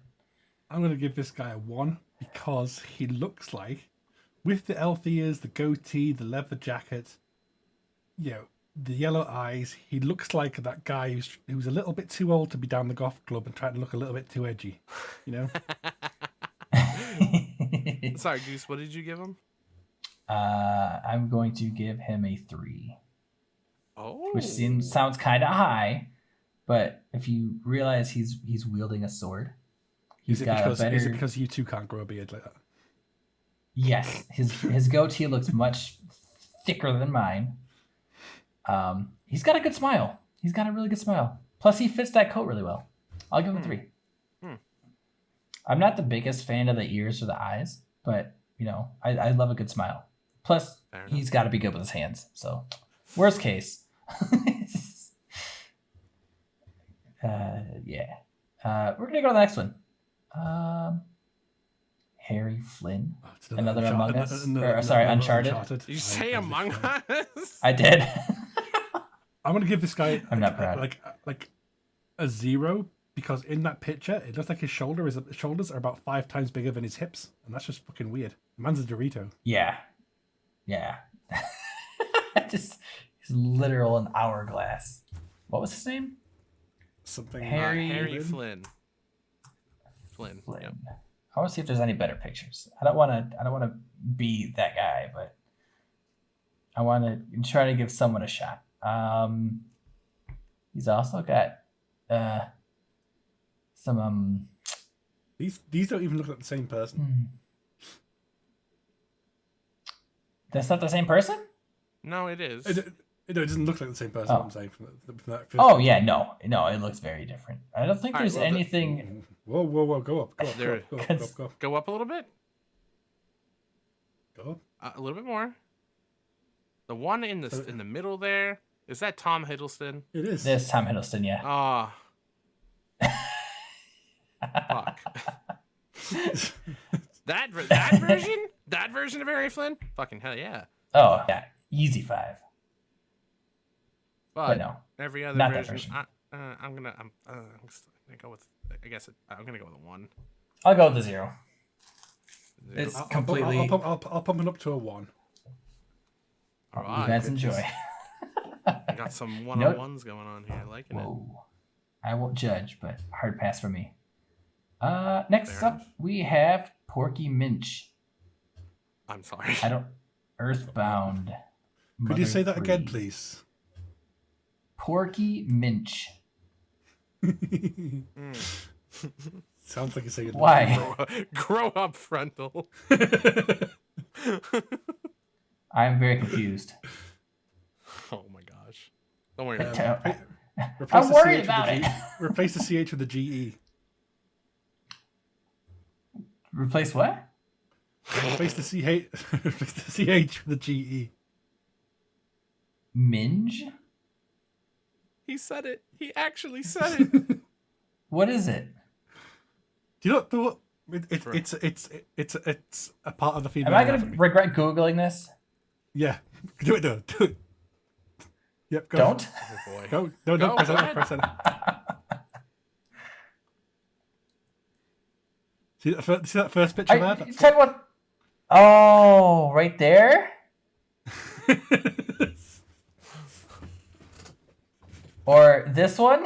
S3: I'm going to give this guy a 1 because he looks like, with the elf ears, the goatee, the leather jacket, the yellow eyes, he looks like that guy who's a little bit too old to be down the golf club and trying to look a little bit too edgy,
S1: Sorry, Goose, what did you give him?
S2: I'm going to give him a 3.
S1: Oh.
S2: Which sounds kind of high, but if you realize he's wielding a sword,
S3: is it because you two can't grow a beard like that?
S2: Yes, his goatee looks much thicker than mine. He's got a good smile. He's got a really good smile. Plus, he fits that coat really well. I'll give him a 3. I'm not the biggest fan of the ears or the eyes, but I love a good smile. Plus, he's got to be good with his hands. So, worst case, yeah. We're gonna go to the next one. Harry Flynn, another Among Us. Uncharted.
S1: Did you say Among Us?
S2: I did.
S3: I'm gonna give this guy.
S2: I'm not proud.
S3: Like a 0 because in that picture it looks like his shoulders are about 5 times bigger than his hips, and that's just fucking weird. The man's a Dorito.
S2: Yeah. He's literal an hourglass. What was his name?
S3: Something.
S1: Harry Flynn.
S2: Flynn.
S1: Yep.
S2: I want to see if there's any better pictures. I don't want to be that guy, but I want to try to give someone a shot. He's also got some
S3: These don't even look like the same person.
S2: That's not the same person?
S1: No, it is.
S3: It doesn't look like the same person. I'm saying from that.
S2: Oh yeah, no, it looks very different. I don't think there's anything.
S3: Whoa! Go up!
S1: Go up a little bit.
S3: Go up.
S1: A little bit more. The one in the middle there, is that Tom Hiddleston?
S3: It is.
S2: There's Tom Hiddleston, yeah.
S1: Oh. Fuck. That version? That version of Harry Flynn? Fucking hell yeah.
S2: Oh yeah, easy 5.
S1: But
S2: no,
S1: every other
S2: not
S1: version.
S2: That version.
S1: I'm gonna go with. I'm gonna go with a 1.
S2: I'll go with the 0.
S1: 0.
S2: It's completely.
S3: I'll pump it up to a 1.
S1: All
S2: You
S1: right.
S2: guys enjoy.
S1: I got some one-on-ones going on here. Liking it.
S2: I won't judge, but hard pass for me. Next up, we have Porky Minch.
S1: I'm sorry.
S2: Earthbound.
S3: Could you say that again, please?
S2: Porky Minch.
S3: Sounds like you're saying.
S2: Why?
S1: Grow up, Frontal.
S2: I'm very confused.
S1: Oh my gosh. Don't worry about it.
S2: I'm worried about it.
S3: Replace the CH with a GE.
S2: Replace what?
S3: Replace the CH with a GE.
S2: Minge?
S1: He said it. He actually said it.
S2: What is it?
S3: Do you not know what? It's a part of the female.
S2: Am I going to regret Googling this?
S3: Yeah. Do it. Yep. Go.
S2: Don't.
S1: Oh boy.
S3: Go. No.
S1: Go,
S3: Press
S1: go
S3: enter.
S1: ahead.
S3: Press enter. See that first picture there?
S2: You said what? Oh, right there? Or this one?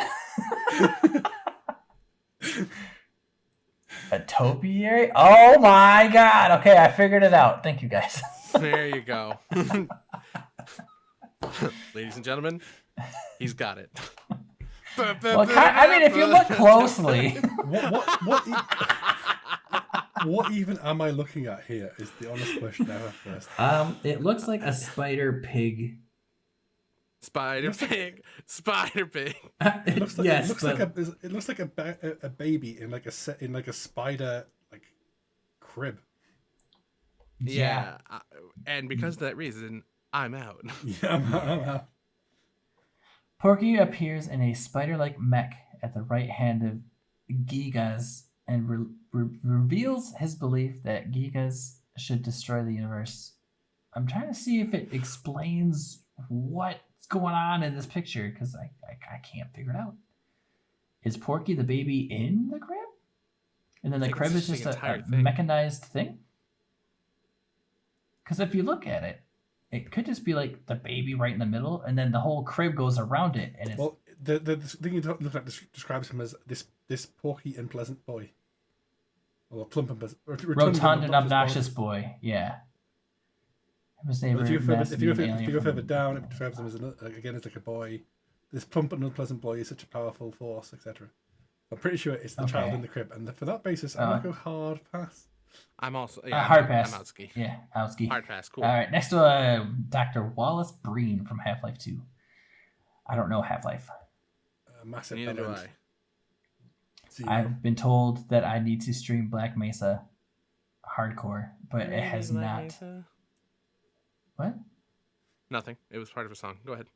S2: A topiary? Oh my god. Okay, I figured it out. Thank you guys.
S1: There you go. Ladies and gentlemen, he's got it.
S2: Well, I mean, if you look closely.
S3: What even am I looking at here? Is the honest question I have first.
S2: It looks like a spider pig
S1: Spider
S3: looks like-
S1: Pig. Spider Pig.
S3: It looks like
S2: yes,
S3: it looks
S2: but
S3: like it looks like a baby in like a spider like crib.
S2: yeah.
S1: And because of that reason, I'm out.
S3: Yeah, I'm out.
S2: Porky appears in a spider-like mech at the right hand of Gigas and reveals his belief that Gigas should destroy the universe. I'm trying to see if it explains what's going on in this picture because I can't figure it out. Is Porky the baby in the crib? And then the
S1: think
S2: crib
S1: it's
S2: is
S1: just
S2: just
S1: the
S2: a
S1: entire thing.
S2: mechanized thing? Because if you look at it, it could just be like the baby right in the middle, and then the whole crib goes around it, and it's
S3: Well, the thing you look at describes him as this porky and pleasant boy, or plump and pleasant,
S2: rotund and obnoxious boy. Yeah. His
S3: Well,
S2: neighbor,
S3: if you go further
S2: from-
S3: down, it describes him as again as like a boy. This plump and unpleasant boy is such a powerful force, etc. I'm pretty sure it's the child
S2: Okay.
S3: in the crib, and for that basis, I'm gonna go hard pass.
S1: I'm also
S2: hard pass.
S1: I'm out ski.
S2: Yeah, Outski.
S1: Hard pass. Cool.
S2: All right, next to Dr. Wallace Breen from Half-Life 2. I don't know Half-Life.
S3: Massive.
S1: Neither do
S3: bellend.
S1: I.
S3: Zero.
S2: I've been told that I need to stream Black Mesa hardcore, but it has not. What?
S1: Nothing. It was part of a song. Go ahead.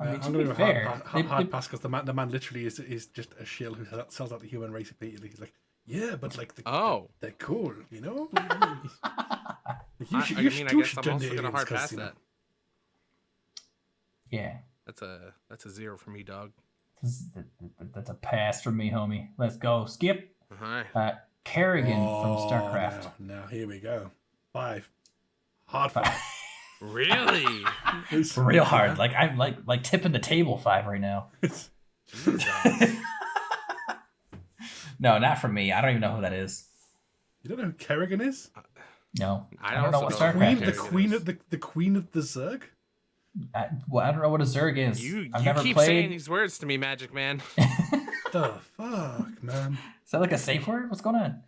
S2: I mean,
S3: I'm
S2: to
S3: going
S2: be
S3: to go
S2: fair,
S3: hard pass because the man literally is just a shill who sells out the human race repeatedly. He's like, yeah, but like they're cool, you know. You should
S1: I guess I'm also
S3: turn the
S1: gonna
S3: aliens
S1: hard
S3: 'cause,
S1: pass
S3: you know,
S1: that.
S2: Yeah,
S1: That's a 0 for me, dog.
S2: that's a pass from me, homie. Let's go. Skip.
S1: Alright.
S2: Kerrigan from
S3: Oh,
S2: StarCraft.
S3: Now here we go. 5. Hard
S2: Five.
S3: 5.
S1: Really?
S3: It's
S2: Real hard. Like I'm like tipping the table 5 right now.
S1: Jesus.
S2: No, not from me. I don't even know who that is.
S3: You don't know who Kerrigan is?
S2: No,
S1: I
S2: don't know
S1: also
S2: what
S1: don't know
S2: StarCraft
S1: who
S3: The
S2: is.
S1: Kerrigan
S3: queen
S1: is.
S3: of the queen of the Zerg.
S2: I don't know what a Zerg is.
S1: You
S2: I've never
S1: keep
S2: played.
S1: saying these words to me, Magic Man.
S3: The fuck, man.
S2: Is that like a safe word? What's going on?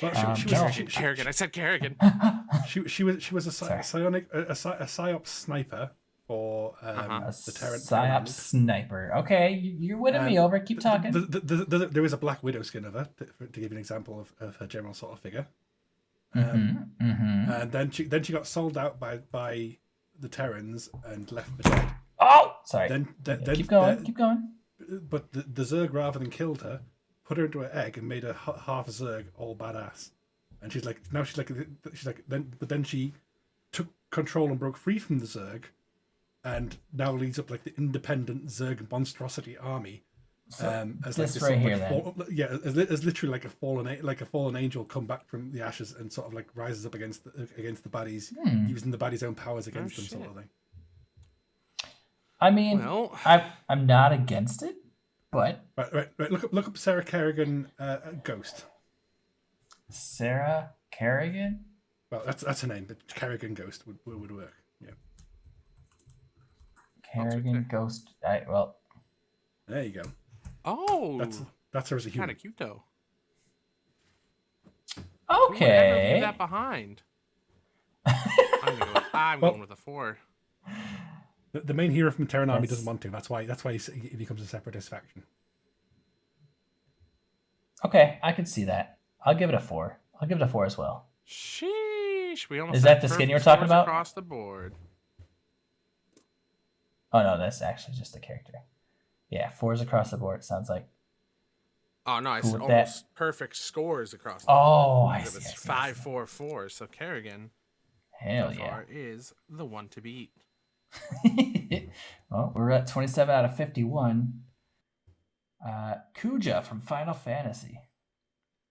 S3: Well,
S2: no.
S1: Kerrigan. I said Kerrigan.
S3: she was a
S2: Sorry.
S3: psionic a psyop sniper for
S2: A
S3: the Terran.
S2: psyop sniper. Okay, you're winning me over. Keep talking.
S3: There is a Black Widow skin of her to give you an example of her general sort of figure. And then she got sold out by the Terrans and left for dead.
S2: Oh, sorry.
S3: Then
S2: keep going. Keep going.
S3: But the Zerg, rather than killed her, put her into an egg and made her half a Zerg, all badass. And she's like then she took control and broke free from the Zerg, and now leads up like the independent Zerg monstrosity army. As like
S2: this right here, then.
S3: as literally like a fallen angel come back from the ashes and sort of like rises up against the baddies, using the baddies' own powers against them, sort of thing.
S2: I mean,
S1: Well.
S2: I'm not against it, but
S3: Right. Look up Sarah Kerrigan, Ghost.
S2: Sarah Kerrigan.
S3: Well, that's her name, but Kerrigan Ghost would work. Yeah.
S2: Kerrigan Ghost. Well,
S3: There you go.
S1: Oh,
S3: That's her as a
S1: kind
S3: human.
S1: of cute though. Who would ever
S2: okay.
S1: leave that behind? I'm going with a 4.
S3: The main hero from Terran Army
S2: That's-
S3: doesn't want to. That's why he becomes a separatist faction.
S2: Okay, I can see that. I'll give it a 4. I'll give it a 4 as well.
S1: Sheesh. We almost
S2: Is
S1: had
S2: that the skin
S1: perfect
S2: you were talking
S1: scores
S2: about?
S1: across the board?
S2: Oh no, that's actually just the character. Yeah, 4s across the board. Sounds like.
S1: Oh no, I
S2: Who
S1: said
S2: would that-
S1: almost perfect scores across the
S2: Oh,
S1: board.
S2: I
S1: It
S2: see.
S1: was
S2: I see, I see.
S1: 5, 4, 4. So Kerrigan
S2: Hell
S1: so
S2: yeah.
S1: far is the one to beat.
S2: Well, we're at 27 out of 51. Kuja from Final Fantasy.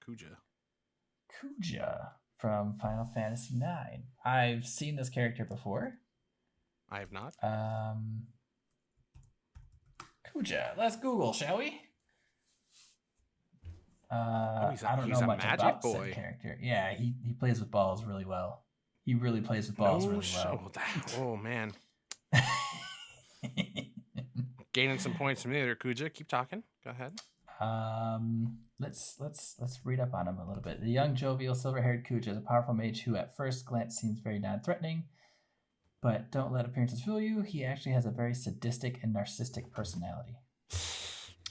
S2: Kuja from Final Fantasy 9. I've seen this character before.
S1: I have not.
S2: Kuja. Let's Google, shall we?
S1: he's a-
S2: I don't
S1: he's
S2: know
S1: a
S2: much
S1: magic
S2: about
S1: boy.
S2: said character. Yeah, he plays with balls really well. He really plays with balls really well.
S1: Oh man, gaining some points from there, Kuja. Keep talking. Go ahead.
S2: Let's read up on him a little bit. The young, jovial, silver-haired Kuja is a powerful mage who, at first glance, seems very non-threatening. But don't let appearances fool you. He actually has a very sadistic and narcissistic personality.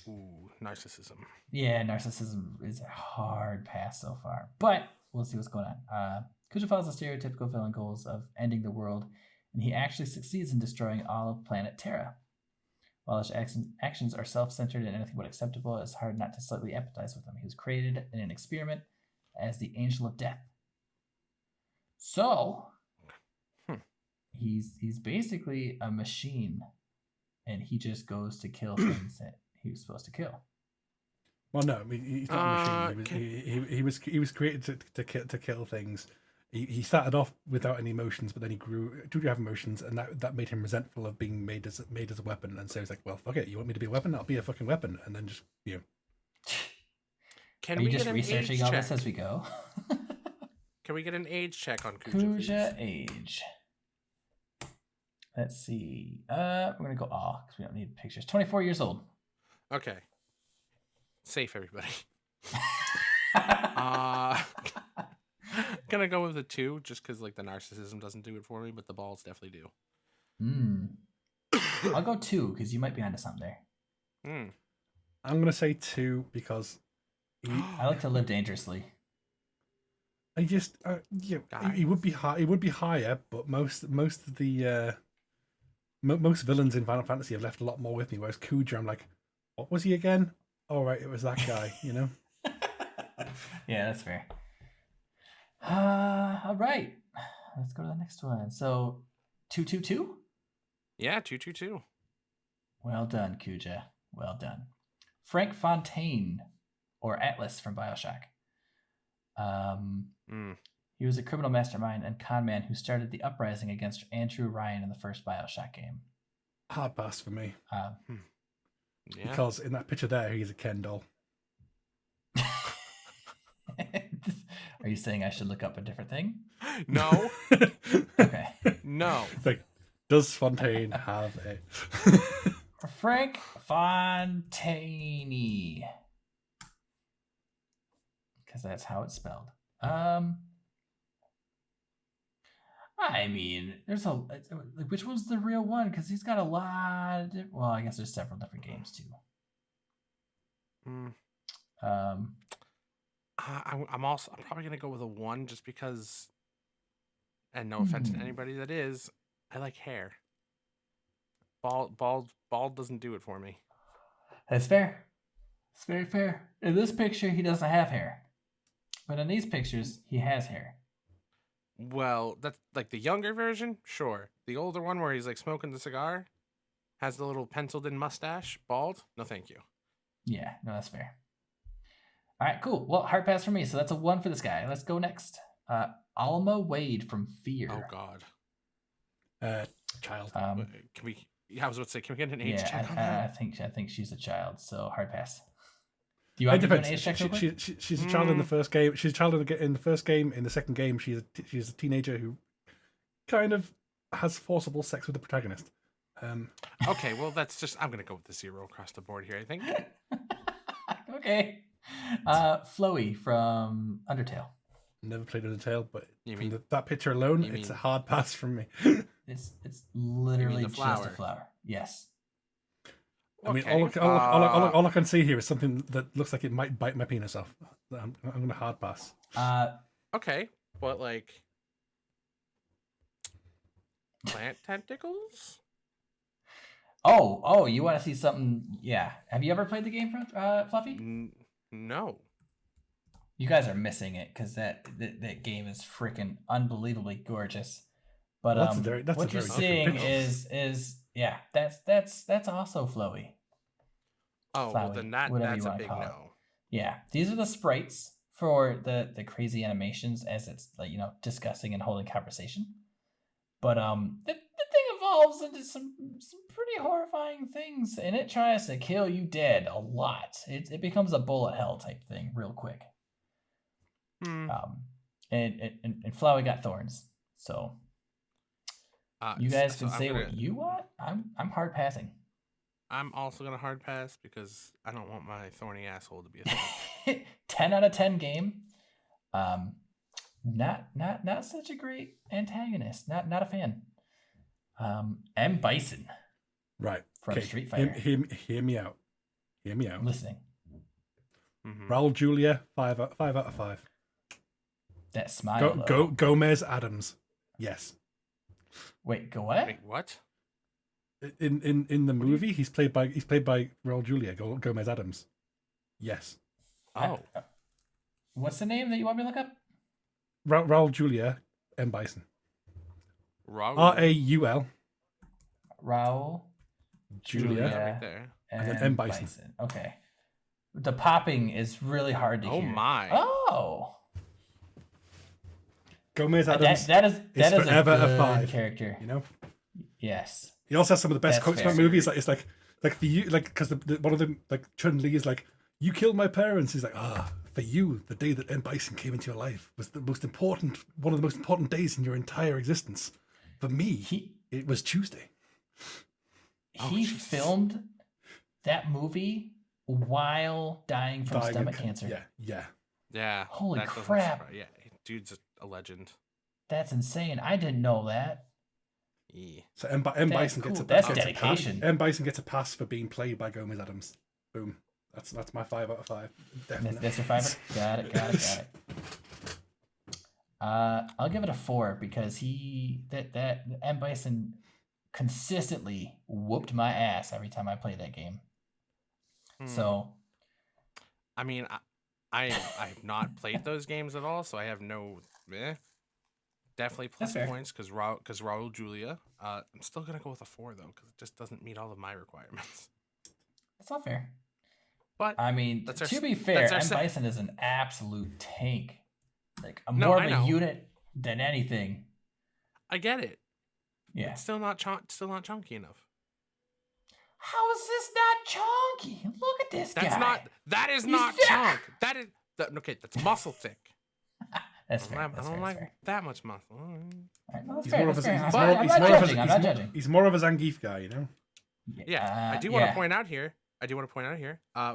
S1: Ooh, narcissism.
S2: Yeah, narcissism is a hard pass so far. But we'll see what's going on. Kuja follows the stereotypical villain goals of ending the world, and he actually succeeds in destroying all of planet Terra. While his actions are self-centered and anything but acceptable, it's hard not to slightly empathize with him. He was created in an experiment as the Angel of Death. So, he's basically a machine, and he just goes to kill things that he was supposed to kill.
S3: Well, no, I mean, he's not a machine. He was created to kill things. He started off without any emotions, but then he grew to have emotions, and that made him resentful of being made as a weapon. And so he's like, "Well, fuck it. You want me to be a weapon? I'll be a fucking weapon." And then just
S2: Are you just researching all this as we go?
S1: Can we get an age check on Kuja?
S2: Kuja age. Let's see. We're gonna go all because we don't need pictures. 24 years old.
S1: Okay. Safe, everybody. Gonna go with a 2, just because like the narcissism doesn't do it for me, but the balls definitely do.
S2: I'll go 2 because you might be onto something there.
S3: I'm gonna say 2 because
S2: I like to live dangerously.
S3: I just he would be high. It would be higher, but most of the most villains in Final Fantasy have left a lot more with me. Whereas Kuja, I'm like, what was he again? Oh right, it was that guy.
S2: Yeah, that's fair. All right, let's go to the next one. So, 222.
S1: Yeah, 222.
S2: Well done, Kuja. Well done. Frank Fontaine, or Atlas from BioShock. He was a criminal mastermind and con man who started the uprising against Andrew Ryan in the first BioShock game.
S3: Hard pass for me.
S1: Yeah.
S3: Because in that picture there, he's a Ken doll.
S2: Are you saying I should look up a different thing?
S1: No.
S2: Okay.
S1: No.
S3: It's like, does Fontaine have a
S2: Frank Fontaine? Because that's how it's spelled. I mean, there's which one's the real one? Because he's got a lot of well, I guess there's several different games too.
S1: I'm probably gonna go with a 1 just because, and no offense to anybody that is, I like hair. Bald doesn't do it for me.
S2: That's fair. It's very fair. In this picture, he doesn't have hair, but in these pictures, he has hair.
S1: Well, that's like the younger version, sure. The older one where he's like smoking the cigar, has the little penciled in mustache, bald. No, thank you.
S2: Yeah, no, that's fair. All right, cool. Well, hard pass for me. So that's a 1 for this guy. Let's go next. Alma Wade from Fear.
S1: Oh God.
S3: child?
S1: Can we? I was about to say, can we get an age check on that?
S2: I think she's a child. So hard pass. Do you want to do an age check?
S3: She's a child in the first game. She's a child in the first game. In the second game, she's a teenager who kind of has forcible sex with the protagonist.
S1: Okay, well that's just. I'm gonna go with the 0 across the board here. I think.
S2: Okay. Flowey from Undertale.
S3: Never played Undertale, but
S1: mean,
S3: from that picture alone, it's a hard pass from me.
S2: It's literally just a flower. Yes.
S3: I mean,
S1: Okay.
S3: all I can see here is something that looks like it might bite my penis off. I'm going to hard pass.
S1: Okay, but like plant tentacles?
S2: Oh, you want to see something? Yeah. Have you ever played the game, Fluffy?
S1: No.
S2: You guys are missing it because that game is freaking unbelievably gorgeous. But what you're seeing is yeah, that's also flowy.
S1: Oh, well, then that's a big no.
S2: Yeah, these are the sprites for the crazy animations as it's like discussing and holding conversation. But the thing evolves into some pretty horrifying things, and it tries to kill you dead a lot. It becomes a bullet hell type thing real quick. And Flowey got thorns, so you guys can say what you want. I'm hard passing.
S1: I'm also gonna hard pass because I don't want my thorny asshole to be a thorn.
S2: 10 out of 10 game. Not such a great antagonist. Not a fan. M. Bison
S3: Right.
S2: from
S3: Okay.
S2: Street Fighter.
S3: Hear me out. Hear me out.
S2: I'm listening.
S1: Mhm.
S3: Raul Julia, 5 out of 5.
S2: That smile.
S3: Gomez Adams. Yes.
S2: Wait, go what?
S1: Wait, what?
S3: In the movie, he's played by Raul Julia, Gomez Adams. Yes.
S1: Oh,
S2: What's the name that you want me to look up?
S3: Raul Julia, M. Bison.
S1: Raul.
S3: Raul
S2: Raul
S3: Julia.
S1: Right there.
S3: And then M. Bison.
S2: Okay. The popping is really hard to
S1: Oh
S2: hear.
S1: my.
S2: Oh.
S3: Gomez Adams.
S2: That is
S3: forever a
S2: good
S3: 5.
S2: character.
S3: You know.
S2: Yes.
S3: He also has some of the best
S2: That's
S3: quotes from
S2: fair.
S3: that movie. It's like because one of them, like Chun Li, is like, "You killed my parents." He's like, for you, the day that M. Bison came into your life was one of the most important days in your entire existence. For me, it was Tuesday.
S2: He filmed that movie while dying from
S3: Dying
S2: stomach
S3: of-
S2: cancer.
S3: Yeah.
S1: Yeah.
S2: Holy
S1: that doesn't
S2: crap.
S1: surprise- Yeah, dude's a legend.
S2: That's insane. I didn't know that.
S1: Yeah.
S3: So M. Bison
S2: cool.
S3: gets a
S2: That's
S3: gets a
S2: dedication.
S3: pass. M. Bison gets a pass for being played by Gomez Adams. Boom. That's my 5 out of 5. Definitely.
S2: That's your fiver? Got it. I'll give it a 4 because that M. Bison consistently whooped my ass every time I played that game. So
S1: I mean, I've not played those games at all, so I have no. Definitely plus
S2: That's fair.
S1: points because Raul Julia. I'm still gonna go with a 4 though because it just doesn't meet all of my requirements.
S2: that's not fair.
S1: But
S2: I mean,
S1: That's our-
S2: to be fair,
S1: that's our
S2: M.
S1: se-
S2: Bison is an absolute tank. Like
S1: No,
S2: more
S1: I
S2: of
S1: know.
S2: a unit than anything.
S1: I get it.
S2: Yeah.
S1: It's still not chunky enough.
S2: How is this not chunky? Look at this
S1: That's
S2: guy.
S1: not. That is
S2: He's
S1: not
S2: thick.
S1: chunk. Okay. That's muscle thick.
S2: That's
S1: I
S2: fair.
S1: don't,
S2: That's
S1: I don't
S2: fair,
S1: like
S2: that's fair.
S1: that much muscle.
S2: All right, no, that's
S3: He's
S2: fair.
S3: more of
S2: That's
S3: a
S2: fair.
S3: he's
S2: I'm
S3: more-
S2: not
S3: he's more of a-
S2: judging. I'm not judging.
S3: He's more of a Zangief guy, you know.
S1: Yeah, I do want to
S2: yeah.
S1: point out here.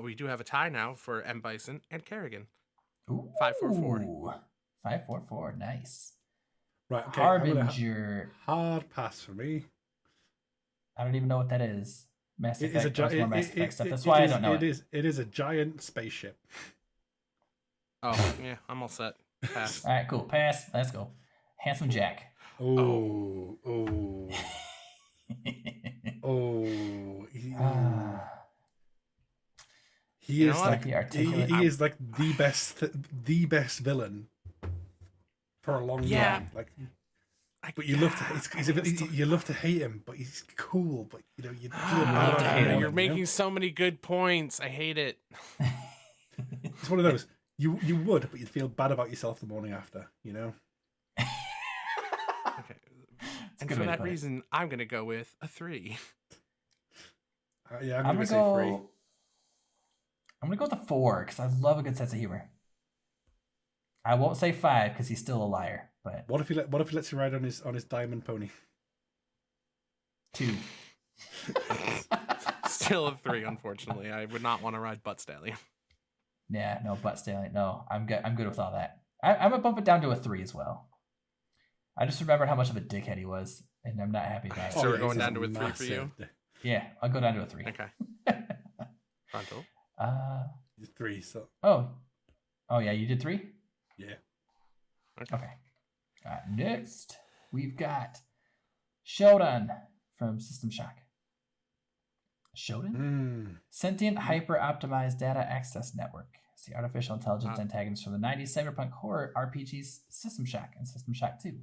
S1: We do have a tie now for M. Bison and Kerrigan.
S2: Ooh,
S1: 5-4-4.
S2: 5-4-4. Nice.
S3: Right. Okay. I'm gonna
S2: Harbinger.
S3: hard pass for me.
S2: I don't even know what that is. Mass
S3: It is a
S2: Effect. That was more Mass
S3: giant.
S2: Effect stuff. That's why I don't know it.
S3: It is a giant spaceship.
S1: Oh yeah, I'm all set. Pass.
S2: All right, cool. Pass. Let's go. Handsome Jack.
S3: Oh. He
S1: You
S3: is
S1: know what?
S3: like
S2: The articulate-
S3: he is like the best villain for a long
S1: Yeah.
S3: time. Like, but you love to you love to hate him, but he's cool. But you know you feel bad about him,
S1: You're
S3: you know?
S1: making so many good points. I hate it.
S3: It's one of those you would, but you'd feel bad about yourself the morning after. You know.
S1: Okay. And
S2: good
S1: for
S2: way to
S1: that
S2: put it.
S1: reason, I'm gonna go with a 3.
S3: Yeah, I'm
S2: I'm
S3: gonna
S2: gonna
S3: say 3.
S2: go. I'm gonna go with a 4 because I love a good sense of humor. I won't say 5 because he's still a liar, but
S3: What if he lets you ride on his diamond pony?
S2: 2.
S1: Still a 3, unfortunately. I would not want to ride Butt Stallion.
S2: Yeah, no, butt stallion. No, I'm good with all that. I'm gonna bump it down to a 3 as well. I just remembered how much of a dickhead he was, and I'm not happy about it.
S1: So we're
S3: yeah,
S1: going
S3: he's
S1: down to a 3 for you?
S3: massive-
S2: Yeah, I'll go down to a 3.
S1: Okay. Frontal.
S3: He's 3, so
S2: Oh yeah, you did 3?
S3: yeah.
S2: Okay. All right, next we've got Shodan from System Shock. Shodan? Sentient hyper-optimized data access network. It's the artificial intelligence antagonist from the 90s cyberpunk horror RPGs System Shock and System Shock 2.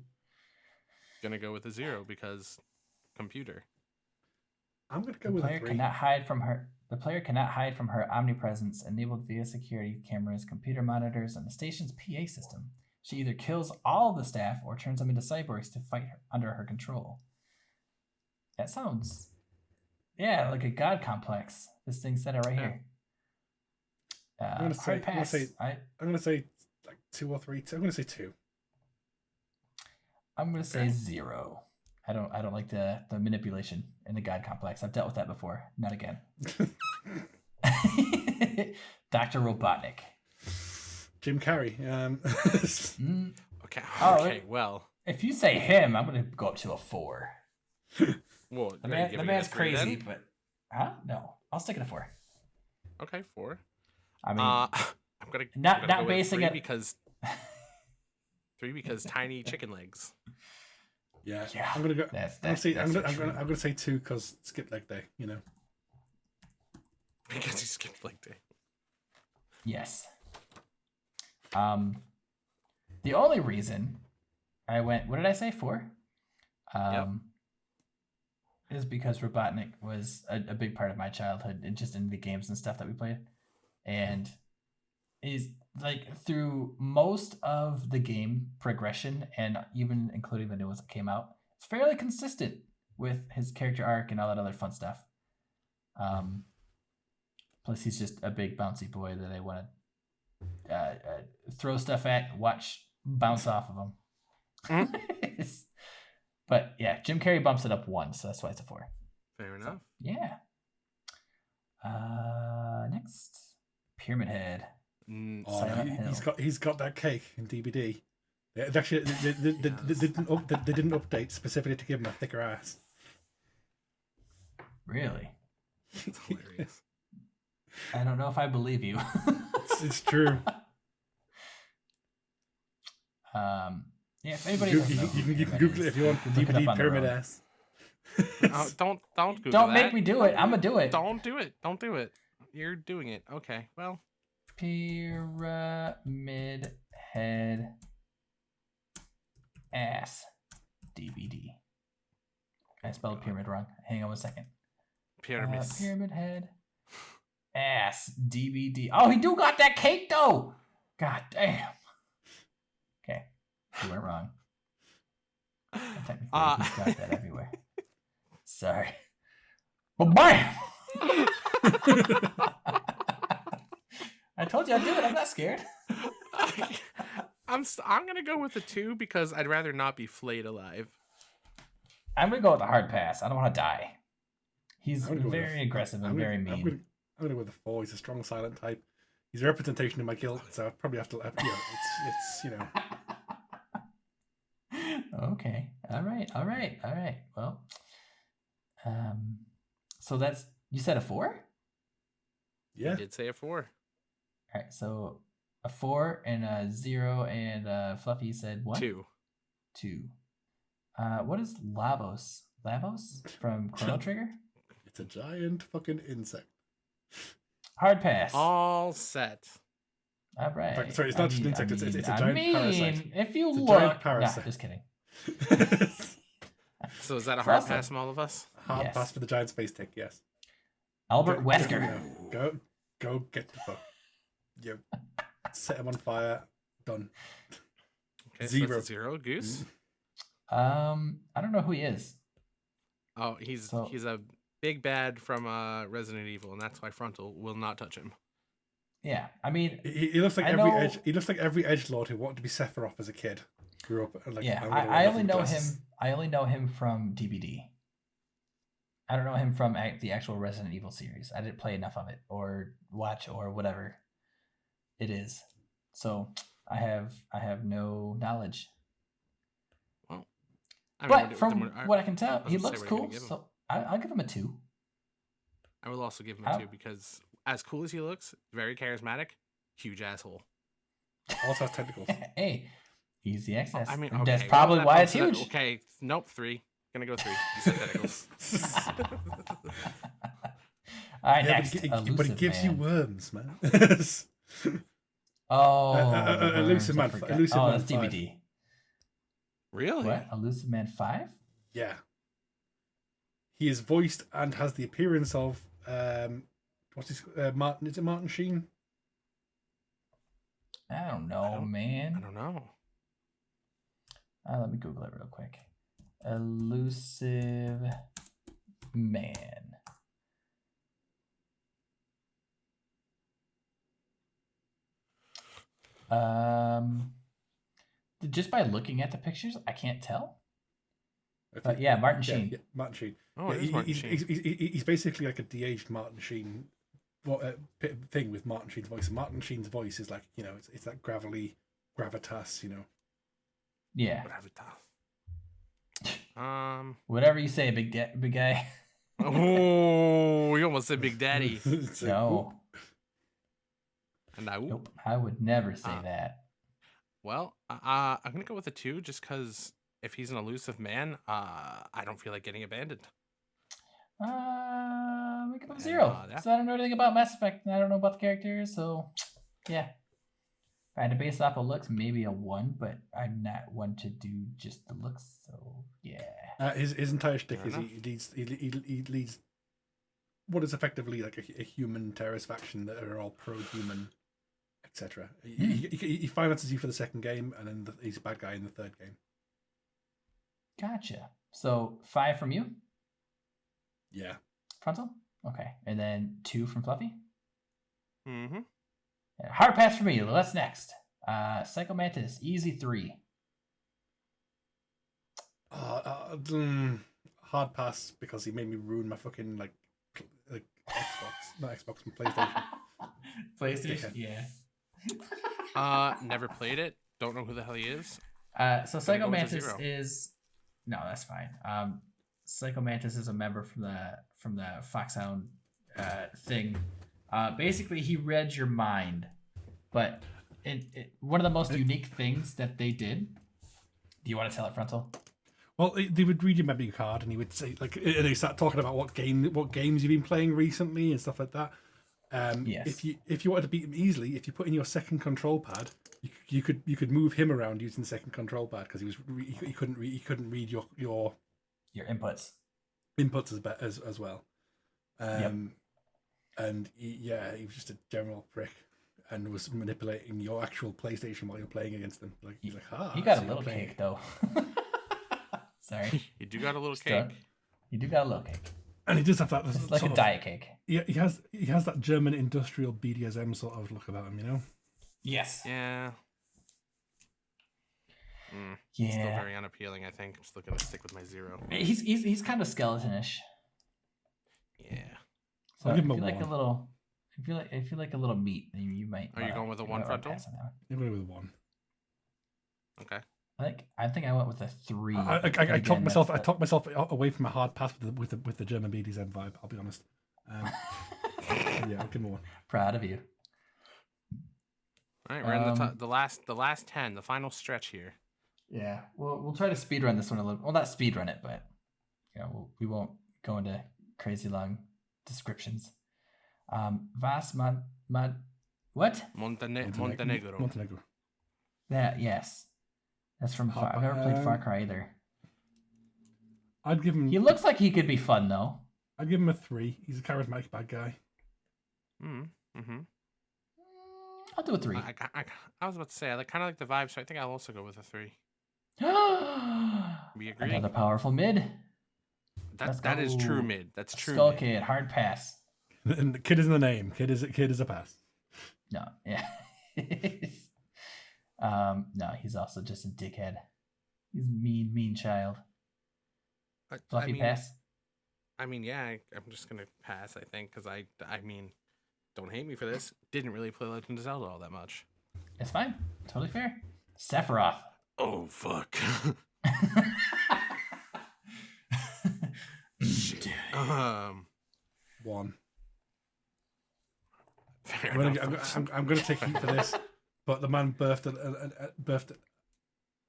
S1: Gonna go with a 0 because computer.
S3: I'm gonna go
S2: The
S3: with a
S2: player
S3: 3.
S2: cannot hide from her. The player cannot hide from her omnipresence, enabled via security cameras, computer monitors, and the station's PA system. She either kills all of the staff or turns them into cyborgs to fight her, under her control. That sounds, yeah, like a god complex. This thing said it right here.
S3: I'm gonna say like 2 or 3. I'm gonna say 2.
S2: I'm gonna say 0. I don't like the manipulation in the god complex. I've dealt with that before. Not again. Dr. Robotnik.
S3: Jim Carrey.
S2: Mm,
S1: Okay.
S2: Oh,
S1: Okay. Well.
S2: if you say him, I'm gonna go up to a 4.
S1: Well,
S2: The
S1: are you
S2: man, the
S1: giving it a
S2: man's
S1: 3
S2: crazy,
S1: then?
S2: but no, I'll stick it a 4.
S1: Okay, 4.
S2: I mean,
S1: I'm gonna
S2: not
S1: go with
S2: basing
S1: 3
S2: it.
S1: because 3 because tiny chicken legs.
S3: Yeah,
S2: Yeah,
S3: I'm gonna go.
S2: that's
S3: I'm
S2: for
S3: gonna
S2: true.
S3: say 2 because skip leg day. You know.
S1: Because he skipped leg day.
S2: Yes. The only reason I went, what did I say, 4? Is because Robotnik was a big part of my childhood and just in the games and stuff that we played. And is like through most of the game progression and even including the new ones that came out, it's fairly consistent with his character arc and all that other fun stuff. Plus, he's just a big bouncy boy that I want to throw stuff at, watch bounce off of him. But yeah, Jim Carrey bumps it up 1, so that's why it's a 4.
S1: Fair enough.
S2: Yeah. Next, Pyramid Head.
S3: He's got that cake in DBD. Actually, they didn't update specifically to give him a thicker ass.
S2: Really?
S1: That's hilarious.
S2: I don't know if I believe you.
S3: It's true.
S2: Yeah, if anybody
S3: you can Google it if you want. DBD pyramid ass.
S1: Don't Google
S2: Don't
S1: that.
S2: make me do it. I'm gonna do it.
S1: Don't do it. Don't do it. You're doing it. Okay. Well.
S2: Pyramid Head ass DBD. I spelled pyramid wrong. Hang on 1 second. Pyramid Head ass DBD. Oh, he do got that cake though. God damn. Okay, you went wrong. Technically, he's got that everywhere. Sorry. But bam! I told you I'd do it. I'm not scared.
S1: I'm gonna go with a 2 because I'd rather not be flayed alive.
S2: I'm gonna go with a hard pass. I don't want to die. He's very aggressive and very mean.
S3: I'm gonna go with a 4. He's a strong silent type. He's a representation of my guilt, so I probably have to. It's you know.
S2: Okay. All right. Well, so that's, you said a 4?
S3: Yeah.
S1: You did say a 4.
S2: All right. So a 4 and a 0 and Fluffy said 1?
S1: 2.
S2: 2. What is Lavos? Lavos from Chrono Trigger?
S3: It's a giant fucking insect.
S2: Hard pass.
S1: All set.
S2: All right.
S3: In fact, sorry, it's not just an insect. It's a giant parasite.
S2: If you
S3: It's a
S2: look,
S3: giant parasite.
S2: Nah, just kidding.
S1: So is that a
S2: It's
S1: hard
S2: awesome.
S1: pass from all of us?
S3: Hard
S2: Yes.
S3: pass for the giant space tick. Yes.
S2: Albert Wesker.
S3: Go get the fuck. You set him on fire. Done.
S1: Okay,
S3: 0.
S1: So that's a 0. Goose.
S2: I don't know who he is.
S1: Oh, he's a big bad from Resident Evil, and that's why Frontal will not touch him.
S2: Yeah, I mean,
S3: He looks like
S2: I
S3: every
S2: know-
S3: edge. He looks like every edgelord who wanted to be Sephiroth as a kid. Grew up like.
S2: yeah,
S3: I'm gonna
S2: I
S3: wear
S2: only know
S3: glasses.
S2: him. I only know him from DBD. I don't know him from the actual Resident Evil series. I didn't play enough of it or watch or whatever it is. So I have no knowledge.
S1: Well, I mean,
S2: But from what I can tell, he
S1: I was gonna
S2: looks
S1: say, what are you
S2: cool.
S1: gonna give him?
S2: So I'll give him a 2.
S1: I will also give him a
S2: How-
S1: 2 because as cool as he looks, very charismatic, huge asshole.
S3: Also has tentacles.
S2: Hey, easy access.
S1: I mean,
S2: that's
S1: okay,
S2: probably
S1: well,
S2: why
S1: that
S2: it's
S1: bumps it
S2: huge.
S1: up. Okay, nope, 3. Gonna go 3. You said tentacles.
S2: All right,
S3: Yeah,
S2: next.
S3: but he
S2: Elusive
S3: gives you
S2: Man.
S3: worms, man.
S2: Oh,
S3: Elusive
S2: worms, I
S3: Man-
S2: forgot.
S3: Elusive
S2: Oh,
S3: Man
S2: that's
S3: 5.
S2: DVD.
S1: Really?
S2: What? Elusive Man 5?
S3: Yeah. He is voiced and has the appearance of what's his Martin? Is it Martin Sheen?
S2: I don't know, man.
S1: I don't know.
S2: Let me Google it real quick. Elusive Man. Just by looking at the pictures, I can't tell. But yeah, Martin Sheen.
S3: Yeah, Martin Sheen.
S1: Oh, it is Martin Sheen.
S3: He's basically like a de-aged Martin Sheen thing with Martin Sheen's voice. Martin Sheen's voice is like, you know, it's that gravelly gravitas, you know.
S2: Yeah.
S1: Gravitas.
S2: Whatever you say, big guy.
S1: Oh, you almost said Big Daddy.
S3: It's like,
S2: No.
S1: No.
S2: Nope. I would never say that.
S1: Well, I'm gonna go with a 2, just because if he's an elusive man, I don't feel like getting abandoned.
S2: We give him
S1: And,
S2: 0.
S1: yeah.
S2: So I don't know anything about Mass Effect, and I don't know about the characters, so yeah. If I had to base it off of looks, maybe a 1, but I'm not one to do just the looks, so yeah.
S3: his entire shtick
S1: Fair
S3: is
S1: enough.
S3: he leads what is effectively like a human terrorist faction that are all pro-human, etc. He finances you for the second game, and then he's a bad guy in the third game.
S2: Gotcha. So 5 from you,
S3: Yeah.
S2: Frontal? Okay. And then 2 from Fluffy?
S1: Mm-hmm.
S2: Yeah, hard pass for me. What's next? Psycho Mantis, easy 3.
S3: Hard pass because he made me ruin my fucking like Xbox, not Xbox, my PlayStation.
S2: PlayStation? Yeah.
S1: Never played it. Don't know who the hell he is.
S2: So Psycho
S1: go with a
S2: Mantis
S1: 0.
S2: is no, that's fine. Psycho Mantis is a member from the Foxhound thing. Basically, he read your mind, but one of the most unique things that they did. Do you want to tell it, Frontal?
S3: Well, they would read your memory card, and he would say, like, and they start talking about what games you've been playing recently and stuff like that.
S2: Yes.
S3: If you wanted to beat him easily, if you put in your second control pad, you could move him around using the second control pad because he couldn't read your
S2: inputs.
S3: inputs as well.
S2: Yep.
S3: And he was just a general prick and was manipulating your actual PlayStation while you're playing against them. Like he's like,
S2: You got
S3: so
S2: a
S3: you're
S2: little
S3: playing
S2: cake though. Sorry.
S1: You do got a little
S2: Still,
S1: cake.
S2: You do got a little cake.
S3: And he does have that.
S2: It's like a diet cake.
S3: Yeah, he has that German industrial BDSM sort of look about him, you know.
S2: Yes.
S1: Yeah.
S2: Yeah.
S1: Still very unappealing. I think I'm still gonna stick with my 0.
S2: He's kind of skeletonish.
S1: Yeah.
S2: So
S3: I'll give him
S2: if
S3: a
S2: you like
S3: 1.
S2: a little, if you like a little meat, then you might.
S1: Are you going with a 1,
S2: might
S1: Frontal?
S2: pass on that one.
S3: I'm going with 1.
S1: Okay.
S2: I think I went with a 3.
S3: I talked myself away from a hard pass with the German BDSM vibe. I'll be honest. Yeah, I'll give him a 1.
S2: Proud of you.
S1: All right, we're in the last 10, the final stretch here.
S2: Yeah, we'll try to speed run this one a little. Well, not speed run it, but we won't go into crazy long descriptions. Vas what?
S1: Montenegro.
S2: That yes, that's from Far. I've never played Far Cry either.
S3: I'd give him.
S2: He looks like he could be fun though.
S3: I'd give him a 3. He's a charismatic bad guy.
S1: Mm-hmm.
S2: I'll do a 3.
S1: I was about to say I kind of like the vibe, so I think I'll also go with a 3. We agree.
S2: Another powerful mid.
S1: That is true mid. That's true.
S2: Skull
S1: mid.
S2: Kid, hard pass.
S3: And the kid is in the name. Kid is a pass.
S2: No, yeah. No, he's also just a dickhead. He's a mean child. Fluffy pass.
S1: I mean, yeah, I'm just gonna pass. I think because I mean, don't hate me for this. Didn't really play Legend of Zelda all that much.
S2: It's fine. Totally fair. Sephiroth.
S1: Oh fuck. Shit.
S3: 1.
S1: Fair
S3: I'm
S1: enough.
S3: going to take heat for this, but the man birthed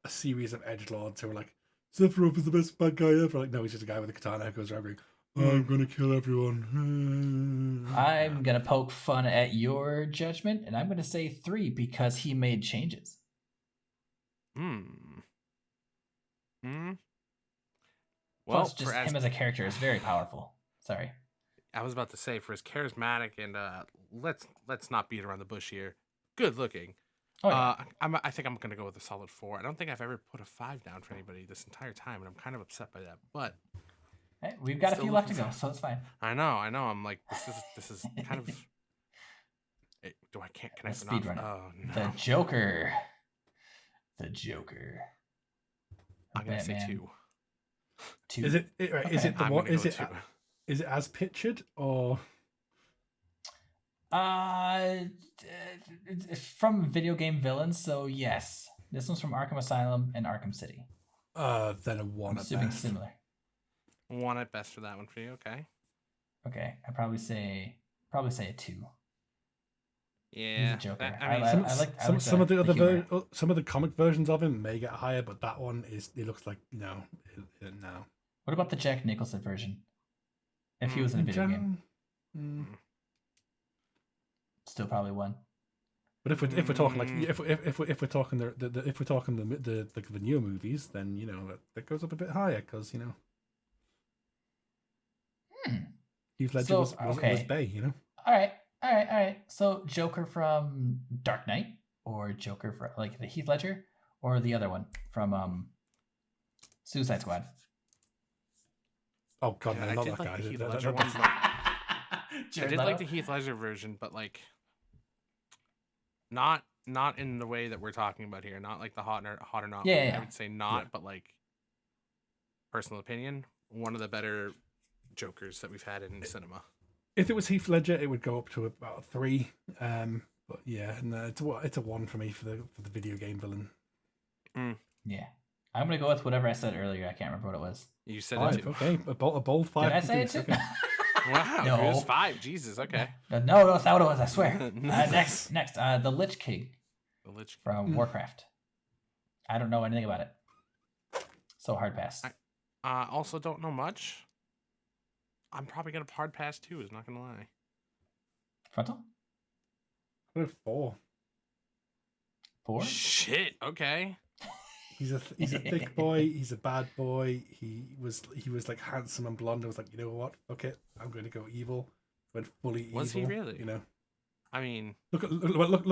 S3: a series of edgelords who were like, Sephiroth is the best bad guy ever. Like, no, he's just a guy with a katana who goes around going, I'm going to kill everyone.
S2: I'm going to poke fun at your judgment, and I'm going to say 3 because he made changes.
S1: Well,
S2: Plus, just him as a character is very powerful. Sorry.
S1: I was about to say, for as charismatic and let's not beat around the bush here. Good looking.
S2: Oh, yeah.
S1: I think I'm gonna go with a solid 4. I don't think I've ever put a 5 down for anybody this entire time, and I'm kind of upset by that. But
S2: Hey, we've got a
S1: still
S2: few left to
S1: looking
S2: go, so it's fine.
S1: I know. I'm like, this is kind of. Can I
S2: speed run it?
S1: Oh no.
S2: The Joker.
S1: I'm gonna say
S2: Batman.
S1: 2.
S2: 2.
S3: Is it the
S1: I'm
S3: one?
S1: gonna
S3: Is
S1: go
S3: it
S1: 2.
S3: is it as pictured or?
S2: It's from video game villains, so yes. This one's from Arkham Asylum and Arkham City.
S3: Then a one
S2: I'm
S3: at
S2: assuming
S3: best.
S2: similar.
S1: One at best for that one for you. Okay.
S2: Okay, I'd probably say a 2.
S1: Yeah.
S2: Joker.
S1: I mean,
S3: Some,
S2: I like
S3: some of the other
S2: humor.
S3: some of the comic versions of him may get higher, but that one it looks like no.
S2: What about the Jack Nicholson version? If he was in a video game, still probably 1.
S3: But if we're talking like if we're talking the newer movies, then you know that goes up a bit higher because you know Heath Ledger
S2: So,
S3: was
S2: okay.
S3: Bay, you know.
S2: All right. So Joker from Dark Knight, or Joker from like the Heath Ledger, or the other one from Suicide Squad.
S3: Oh god,
S1: Yeah,
S3: no,
S1: I
S3: not
S1: did
S3: that
S1: like
S3: guy.
S1: the Heath
S3: That-
S1: Ledger
S3: that-
S1: one,
S3: that's-
S1: I did like the Heath Ledger version, but like not in the way that we're talking about here. Not like the hot or not.
S2: Yeah,
S1: way.
S2: yeah.
S1: I would say not,
S3: Yeah.
S1: but like personal opinion, one of the better Jokers that we've had in cinema.
S3: If it was Heath Ledger, it would go up to about a 3. But yeah, no, it's a 1 for me for the video game villain.
S2: Yeah, I'm gonna go with whatever I said earlier. I can't remember what it was.
S1: You said
S3: 5,
S1: it too.
S3: okay, a bold 5.
S2: Did I say it
S3: Goose,
S2: too?
S3: okay.
S1: Wow,
S2: No.
S1: it was 5. Jesus. Okay.
S2: No, that's not what it was. I swear. Next, the Lich King
S1: The Lich.
S2: from Warcraft. I don't know anything about it, so hard pass.
S1: Also don't know much. I'm probably gonna hard pass too. Is not gonna lie.
S2: Frontal
S3: What a 4.
S2: 4.
S1: Shit. Okay.
S3: He's a thick boy. He's a bad boy. He was like handsome and blonde. I was like, you know what? Fuck it. I'm going to go evil. Went fully evil.
S1: Was he really?
S3: You know.
S1: I mean,
S3: Look.
S1: okay. Well,
S3: Lich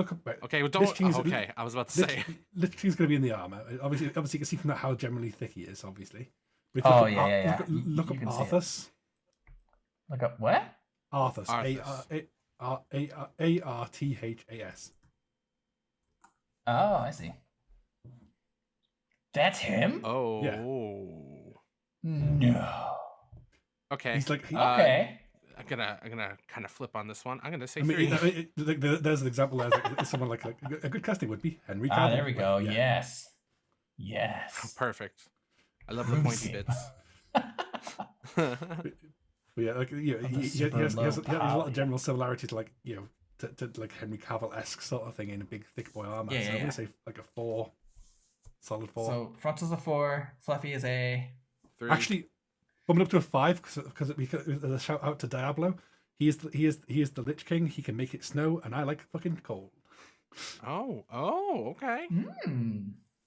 S1: don't.
S3: King's-
S1: Okay, I was about to say.
S3: Lich King's going to be in the armor. Obviously, you can see from that how generally thick he is. Obviously. But if
S2: Oh,
S3: you
S2: yeah.
S3: Look
S2: You
S3: up
S2: can see it.
S3: Arthas.
S2: Look up what?
S3: Arthas.
S1: Arthas.
S3: Arthas.
S2: Oh, I see. That's him?
S1: Oh.
S2: No.
S1: Okay.
S3: He's like.
S2: Okay.
S1: I'm gonna kind of flip on this one. I'm gonna say
S3: I mean,
S1: 3.
S3: there's an example. There's like, someone like a good casting would be Henry Cavill.
S2: There we go.
S3: Yeah.
S2: Yes.
S1: Perfect. I love the pointy bits.
S3: But yeah, like he has a lot of general similarities to like to like Henry Cavill-esque sort of thing in a big thick boy armor.
S2: Yeah,
S3: so
S2: yeah,
S3: I'm
S2: yeah.
S3: gonna say like a 4, solid 4.
S2: So Frontal's a 4, Fluffy is a.
S1: 3.
S3: Actually, bumping up to a 5 because a shout out to Diablo. He is the Lich King. He can make it snow, and I like fucking cold.
S1: Oh. Okay.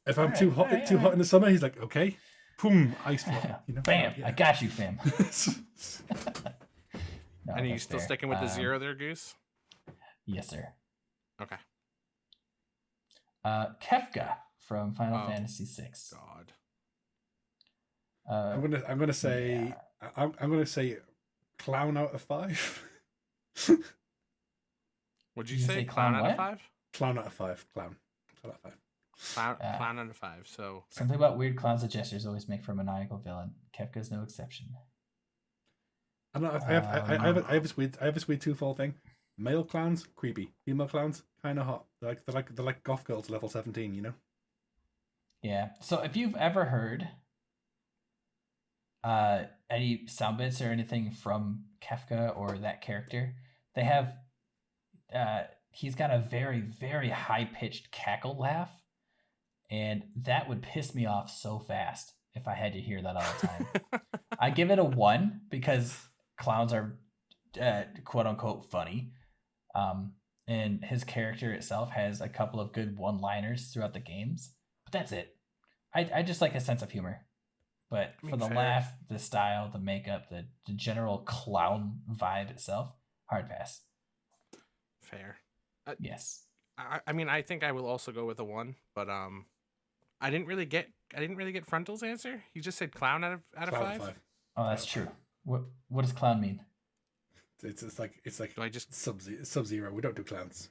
S3: If I'm
S2: Alright,
S3: too hot
S2: alright.
S3: in the summer, he's like, okay, boom, ice flow. You know,
S2: Bam!
S3: Yeah.
S2: I got you, fam. No,
S1: And are you
S2: that's
S1: still
S2: fair.
S1: sticking with the 0 there, Goose?
S2: Yes, sir.
S1: Okay.
S2: Kefka from Final
S1: Oh.
S2: Fantasy VI.
S1: God.
S3: I'm gonna say I'm gonna say clown out of 5.
S1: Would you
S2: You
S1: say
S2: say
S1: clown
S2: clown
S1: out of
S2: what?
S1: 5?
S3: Clown out of 5. Clown out of 5.
S1: Clown out of 5. So
S2: Something about weird clowns and gestures always make for a maniacal villain. Kefka's no exception.
S3: I don't know. I have this weird twofold thing. Male clowns creepy. Female clowns kind of hot. They're like goth girls level 17. You know.
S2: Yeah. So if you've ever heard any sound bits or anything from Kefka or that character, they have he's got a very, very high pitched cackle laugh, and that would piss me off so fast if I had to hear that all the time. I give it a 1 because clowns are quote unquote funny. And his character itself has a couple of good one-liners throughout the games, but that's it. I just like a sense of humor. But
S1: I mean,
S2: for the
S1: fair.
S2: laugh, the style, the makeup, the general clown vibe itself, hard pass.
S1: fair.
S2: Yes.
S1: I mean, I think I will also go with a 1, but I didn't really get Frontal's answer. He just said clown out of
S3: Clown
S1: 5.
S2: Oh, that's true. What does clown mean?
S3: It's like
S1: Do I just
S3: Sub-Zero. We don't do clowns.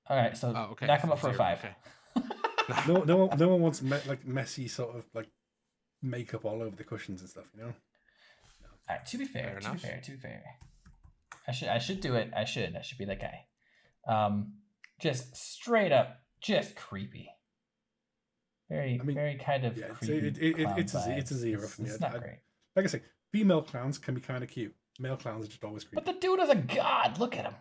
S2: All right, so
S1: Oh, okay.
S2: knock him up for a
S1: 0,
S2: 5.
S1: okay.
S3: No one wants like messy sort of like makeup all over the cushions and stuff. You know.
S2: All right, to be fair,
S1: Fair enough.
S2: to be fair. I should do it. I should be that guy. Just straight up, just creepy. Very,
S3: I mean,
S2: very kind of
S3: yeah,
S2: creepy clown
S3: it's a
S2: vibes.
S3: zero for me.
S2: It's not great.
S3: Like I say, female clowns can be kind of cute. Male clowns are just always creepy.
S2: But the dude is a god. Look at him.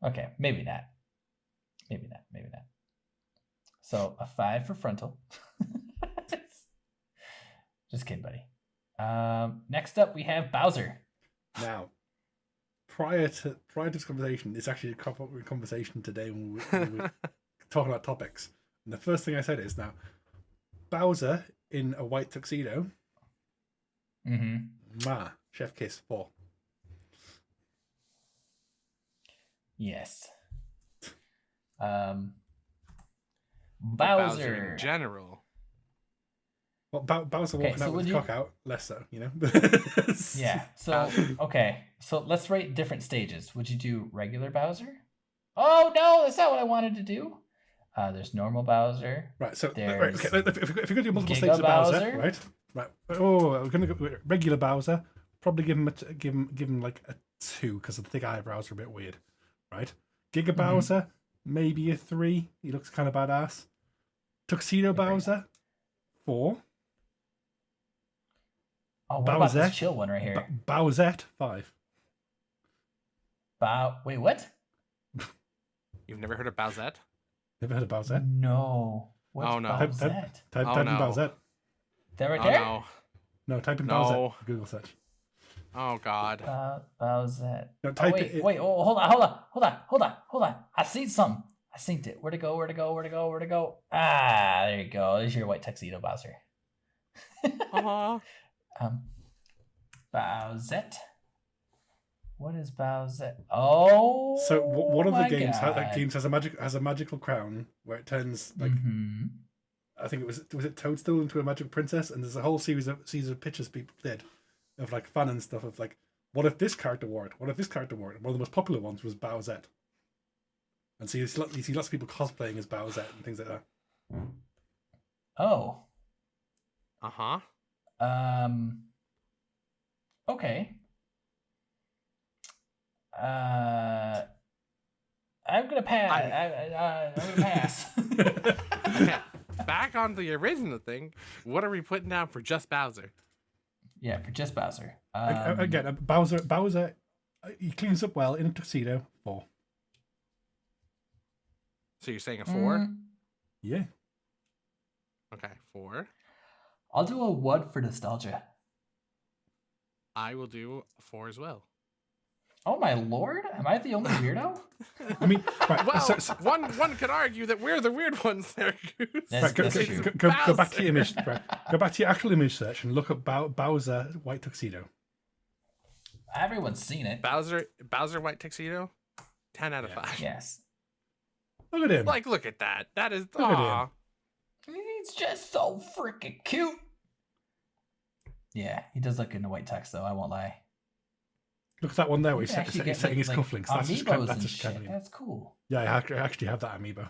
S2: Okay, maybe not. Maybe not. Maybe not. So a 5 for frontal. Just kidding, buddy. Next up, we have Bowser.
S3: Now, prior to this conversation, it's actually a conversation today when we were talking about topics. And the first thing I said is now, Bowser in a white tuxedo.
S2: Mm-hmm.
S3: Chef kiss 4.
S2: Yes.
S1: Bowser
S2: Bowser.
S1: in general.
S3: Well, Bowser
S2: Okay,
S3: walking
S2: so
S3: out with
S2: would
S3: his
S2: you-
S3: cock out, less so, you know.
S2: Yeah. So okay. So let's rate different stages. Would you do regular Bowser? Oh no, that's not what I wanted to do. There's normal Bowser.
S3: Right. So
S2: There's
S3: okay, if you're going to do multiple
S2: Giga
S3: stages of Bowser,
S2: Bowser.
S3: right? Right. Oh, we're going to go regular Bowser. Probably give him like a 2 because the thick eyebrows are a bit weird, right? Giga Bowser, maybe a 3. He looks kind of badass. Tuxedo Bowser, 4.
S2: Oh, what about
S3: Bowser.
S2: this chill one right here?
S3: Bowsette, 5.
S2: Wait, what?
S1: You've never heard of Bowsette?
S3: Never heard of Bowsette?
S2: No. What's
S1: Oh, no.
S2: Bowsette?
S3: Type
S1: Oh,
S3: in
S1: no.
S3: Bowsette.
S2: That right
S1: Oh
S2: there?
S1: no.
S3: No, type in
S1: No.
S3: Bowsette. Google search.
S1: Oh god.
S2: Bowsette.
S3: No,
S2: Oh,
S3: type
S2: wait,
S3: it.
S2: wait. Oh, hold on. I seen something. I synced it. Where'd it go? Ah, there you go. There's your white tuxedo Bowser.
S1: Aw.
S2: Bowsette. What is Bowsette? Oh,
S3: So one of the
S2: my
S3: games
S2: God.
S3: has a magical crown where it turns like
S2: Mhm.
S3: I think was it Toadstool into a magical princess, and there's a whole series of pictures people did of like fun and stuff of like, what if this character wore it? What if this character wore it? And one of the most popular ones was Bowsette. And so you see lots of people cosplaying as Bowsette and things like that.
S2: Oh.
S1: Uh-huh.
S2: Okay. I'm gonna pass. I'm gonna pass.
S1: Okay. Back on the original thing. What are we putting down for just Bowser?
S2: Yeah, for just Bowser.
S3: Again, Bowser, he cleans up well in a tuxedo. 4.
S1: So you're saying a 4?
S3: Yeah.
S1: Okay, 4.
S2: I'll do a 1 for nostalgia.
S1: I will do a 4 as well.
S2: Oh my lord! Am I the only weirdo?
S3: I mean, right.
S1: Well,
S3: so,
S1: one could argue that we're the weird ones there, Goose.
S2: That's-
S3: right,
S2: that's true.
S3: go back to your
S1: Bowser.
S3: image. Right, go back to your actual image search and look up Bowser white tuxedo.
S2: Everyone's seen it.
S1: Bowser white tuxedo? 10 out of 5.
S2: Yes.
S3: Look at him.
S1: Like, look at that. That is
S3: Look at
S1: aw.
S2: He's just so freaking cute. Yeah, he does look good in a white tux, though. I won't lie.
S3: Look at that one there where
S2: You
S3: he's
S2: can actually get,
S3: setting his
S2: like,
S3: cufflinks. That's just kind
S2: amiibos
S3: of,
S2: and shit.
S3: of
S2: That's cool.
S3: yeah. I actually have that amiibo.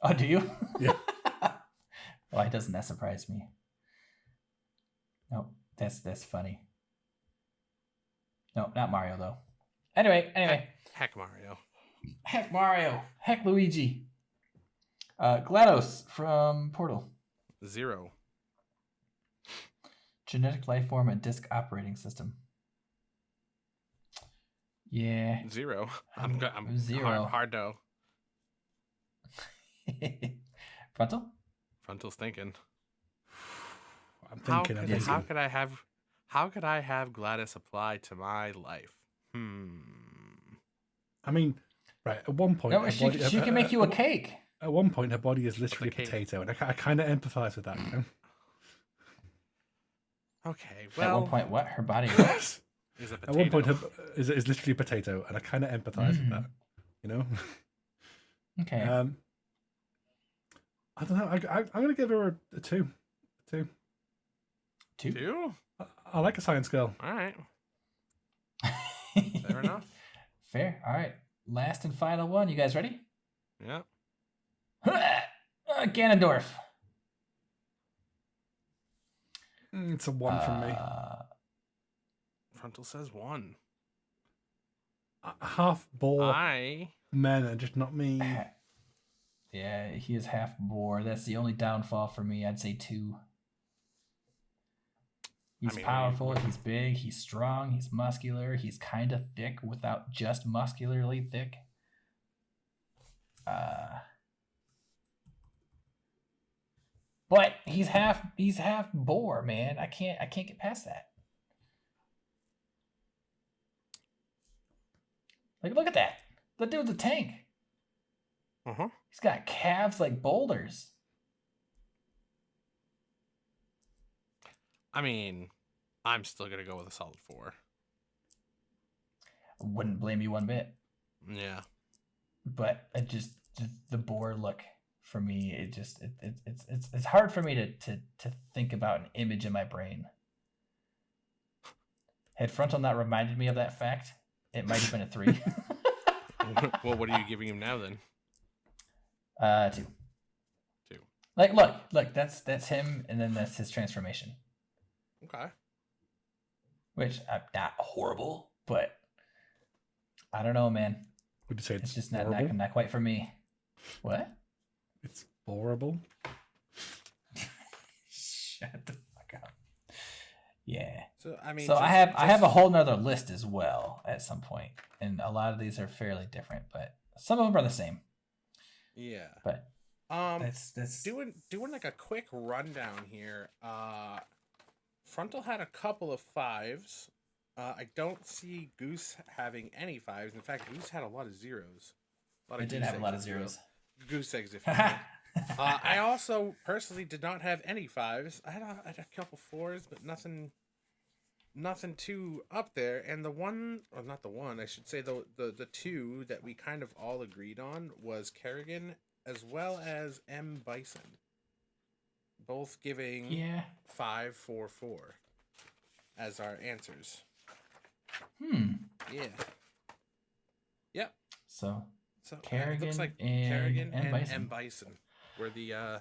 S2: Oh, do you?
S3: Yeah.
S2: Why doesn't that surprise me? Nope, that's funny. No, not Mario though. Anyway,
S1: Heck, Mario.
S2: heck Mario, heck Luigi. GLaDOS from Portal.
S1: 0.
S2: Genetic life form and disk operating system. Yeah.
S1: 0. I'm
S2: 0.
S1: hard no.
S2: Frontal?
S1: Frontal's thinking.
S3: I'm
S1: How
S3: thinking.
S1: could I have GLaDOS apply to my life?
S3: I mean, right. At one point,
S2: No,
S3: her
S2: she
S3: body-
S2: can make you a cake.
S3: At one point, her body is literally a
S1: cake?
S3: potato, and I kind of empathize with that. You know?
S1: Okay,
S2: At
S1: well,
S2: one point, what? Her body was?
S1: is a
S3: At one point,
S1: potato.
S3: her is literally a potato, and I kind of empathize with that. You know.
S2: Okay.
S3: I don't know. I'm gonna give her a 2. 2.
S2: 2?
S1: 2?
S3: I like a science girl.
S1: All right. Fair enough.
S2: Fair. All right. Last and final one. You guys ready?
S1: Yeah.
S2: Ganondorf.
S3: It's a 1 from me.
S1: Frontal says 1.
S3: Half ball.
S1: I
S3: men are just not me.
S2: Yeah, he is half boar. That's the only downfall for me. I'd say 2. He's powerful, he's big, he's strong, he's muscular, he's kind of thick without just muscularly thick. But he's half boar, man. I can't get past that. Like, look at that. The dude's a tank. He's got calves like boulders.
S1: I mean, I'm still gonna go with a solid 4.
S2: Wouldn't blame you one bit.
S1: Yeah.
S2: But it just the boar look for me, it's hard for me to think about an image in my brain. Had Frontal not reminded me of that fact, it might have been a 3.
S1: Well, what are you giving him now then?
S2: 2.
S1: 2.
S2: Like, look, that's him, and then that's his transformation.
S1: Okay.
S2: Which not horrible, but I don't know, man.
S3: Would you say
S2: It's just not quite for me. What?
S3: It's horrible.
S2: Shut the fuck up. Yeah.
S1: So I mean,
S2: I have a whole nother list as well at some point, and a lot of these are fairly different, but some of them are the same.
S1: Yeah.
S2: But
S1: that's doing like a quick rundown here. Frontal had a couple of 5s. I don't see Goose having any 5s. In fact, Goose had a lot of 0s.
S2: I did have a lot of 0s.
S1: Goose eggs, if you will. I also personally did not have any 5s. I had a couple 4s, but nothing too up there. And the one, or not the one, I should say the 2 that we kind of all agreed on was Kerrigan as well as M. Bison. Both giving 5, 4, 4 as our answers. Yeah. Yep.
S2: So
S1: Kerrigan, it looks like Kerrigan and M. Bison were the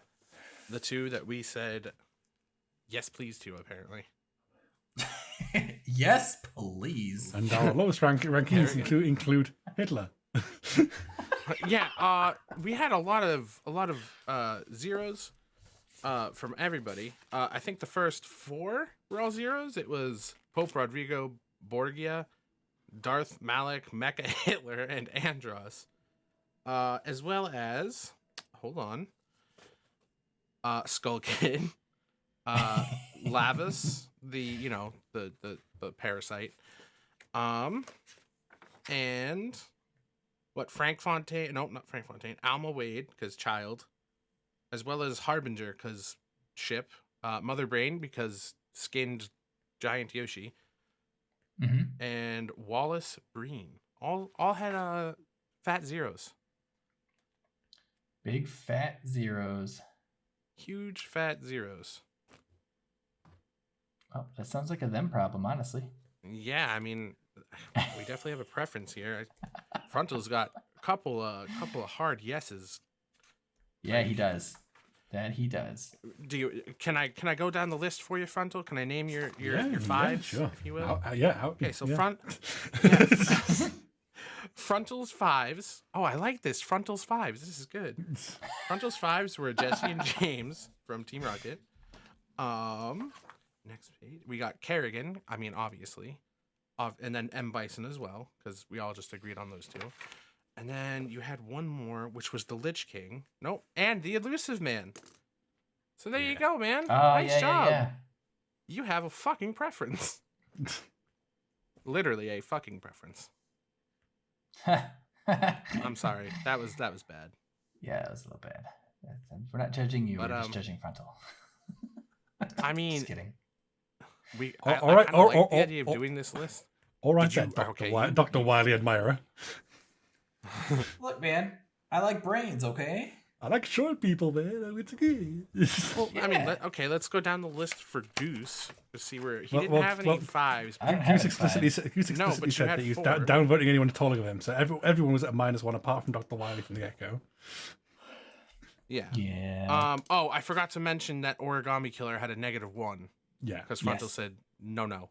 S1: 2 that we said yes please to, apparently.
S2: Yes please.
S3: And our lowest rankings include Hitler.
S1: Yeah, we had a lot of 0s from everybody. I think the first 4 were all 0s. It was Pope Rodrigo Borgia, Darth Malak, Mecha Hitler, and Andros. As well as, hold on, Skull Kid, Lavis, the parasite, and what, Frank Fontaine? Nope, not Frank Fontaine. Alma Wade, because child, as well as Harbinger, because ship, Mother Brain, because skinned giant Yoshi, and Wallace Breen. All had fat 0s.
S2: Big fat 0s.
S1: Huge fat 0s.
S2: Oh, that sounds like a them problem, honestly.
S1: Yeah, I mean, we definitely have a preference here. Frontal's got a couple of hard yeses.
S2: Yeah, he does. That he does.
S1: Can I go down the list for you, Frontal? Can I name your 5,
S3: sure.
S1: if you will?
S3: Okay,
S1: so
S3: yeah.
S1: Frontal's 5s. Oh, I like this. Frontal's 5s. This is good. Frontal's 5s were Jesse and James from Team Rocket. Next page, we got Kerrigan. I mean, obviously, and then M. Bison as well, because we all just agreed on those 2. And then you had one more, which was the Lich King. Nope, and the Elusive Man. So there you go, man. Nice job.
S2: Yeah.
S1: You have a fucking preference. Literally a fucking preference. I'm sorry. That was bad.
S2: Yeah, it was a little bad. We're not judging you. We're just judging Frontal.
S1: I mean,
S2: just kidding.
S1: I like the idea of doing this list.
S3: All right, then, Dr. Wily Admirer.
S2: Look, man, I like brains, okay?
S3: I like short people, man. It's okay.
S1: Well, yeah. I mean, let's go down the list for Goose to see where he didn't have any 5s.
S3: Goose explicitly said that he was downvoting anyone taller than him. So everyone was at -1 apart from Dr. Wily from the get-go.
S1: Yeah.
S2: Yeah.
S1: Oh, I forgot to mention that Origami Killer had a -1.
S3: Yeah.
S1: Because Frontal said no.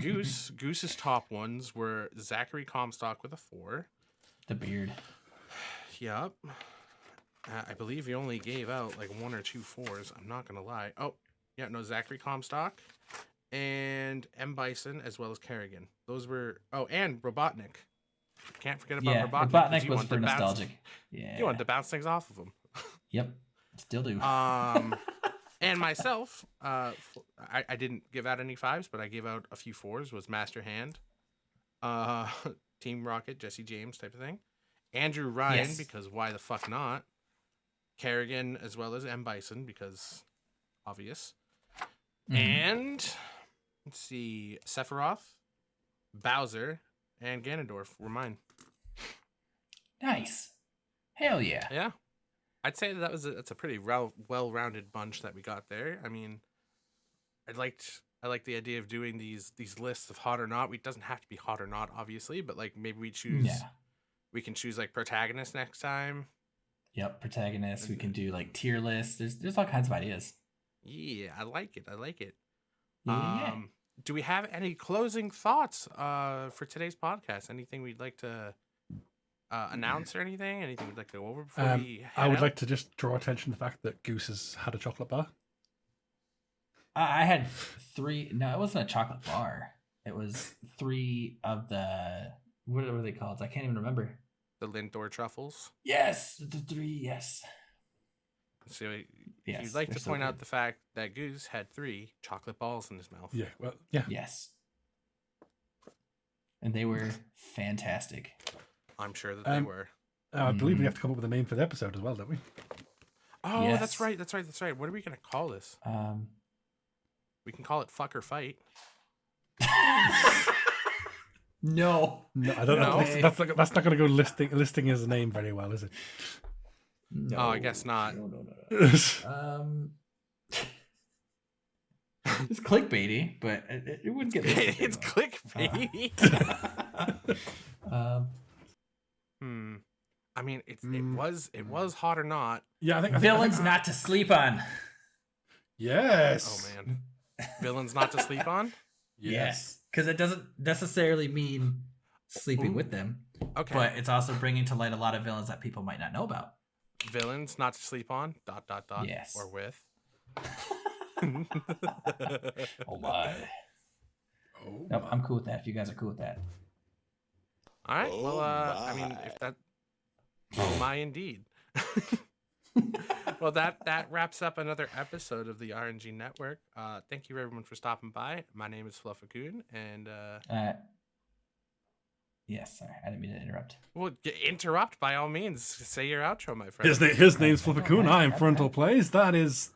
S1: Goose's top ones were Zachary Comstock with a 4,
S2: The beard.
S1: Yup. I believe he only gave out like 1 or 2 4s. I'm not gonna lie. Oh, yeah, no, Zachary Comstock and M. Bison as well as Kerrigan. Those were and Robotnik. Can't forget about
S2: Yeah,
S1: Robotnik. 'cause
S2: Robotnik
S1: you
S2: was
S1: wanted
S2: for
S1: to bounce-
S2: nostalgic. Yeah.
S1: You wanted to bounce things off of him.
S2: Yep. Still do.
S1: And myself, I didn't give out any 5s, but I gave out a few 4s. Was Master Hand, Team Rocket, Jesse James type of thing. Andrew Ryan,
S2: Yes.
S1: because why the fuck not? Kerrigan as well as M. Bison, because obvious.
S2: Mhm.
S1: And let's see, Sephiroth, Bowser, and Ganondorf were mine.
S2: Nice. Hell yeah.
S1: Yeah, I'd say that's a pretty well-rounded bunch that we got there. I mean, I liked the idea of doing these lists of hot or not. It doesn't have to be hot or not, obviously, but like maybe we can choose like protagonist next time.
S2: Yep. Protagonists. We can do like tier lists. There's all kinds of ideas.
S1: Yeah, I like it.
S2: Yeah.
S1: Do we have any closing thoughts for today's podcast? Anything we'd like to announce or anything? Anything we'd like to go over before we head
S3: I would
S1: out?
S3: like to just draw attention to the fact that Goose has had a chocolate bar.
S2: I had 3. No, it wasn't a chocolate bar. It was 3 of the. What were they called? I can't even remember.
S1: The Lindor truffles.
S2: Yes, the 3. Yes.
S1: So
S2: Yes,
S1: you'd like
S2: they're
S1: to
S2: so
S1: point out
S2: good.
S1: the fact that Goose had 3 chocolate balls in his mouth.
S3: Yeah, well, yeah.
S2: Yes. And they were fantastic.
S1: I'm sure that they were.
S3: I believe we have to come up with a name for the episode as well, don't we?
S1: Oh,
S2: Yes.
S1: that's right. What are we gonna call this? We can call it Fuck or Fight.
S2: No.
S3: No, I don't
S1: No.
S3: know. That's not going to go listing his name very well, is it?
S2: No.
S1: Oh, I guess not.
S2: No. It's clickbaity, but it wouldn't get listed very
S1: It's
S2: well.
S1: clickbait. I mean, it was hot or not.
S3: Yeah, I think
S2: Villains not to sleep on.
S3: Yes.
S1: Oh man, villains not to sleep on.
S2: Yes. Because it doesn't necessarily mean sleeping
S1: Ooh.
S2: with them,
S1: Okay,
S2: but it's also bringing to light a lot of villains that people might not know about.
S1: villains not to sleep on. ...
S2: Yes.
S1: Or with.
S2: Oh my.
S3: Oh,
S2: Nope, I'm cool with that. If you guys are cool with that.
S1: All right. Well,
S4: Oh,
S1: I mean,
S4: my.
S1: if that. Oh my, indeed. Well, that wraps up another episode of the RNG Network. Thank you everyone for stopping by. My name is Fluffacoon, and
S2: Yes, sorry, I didn't mean to interrupt.
S1: well, interrupt by all means. Say your outro, my friend.
S3: his name's
S2: Okay,
S3: Flippercoon.
S2: okay,
S3: I am
S2: okay.
S3: Frontal Plays. That is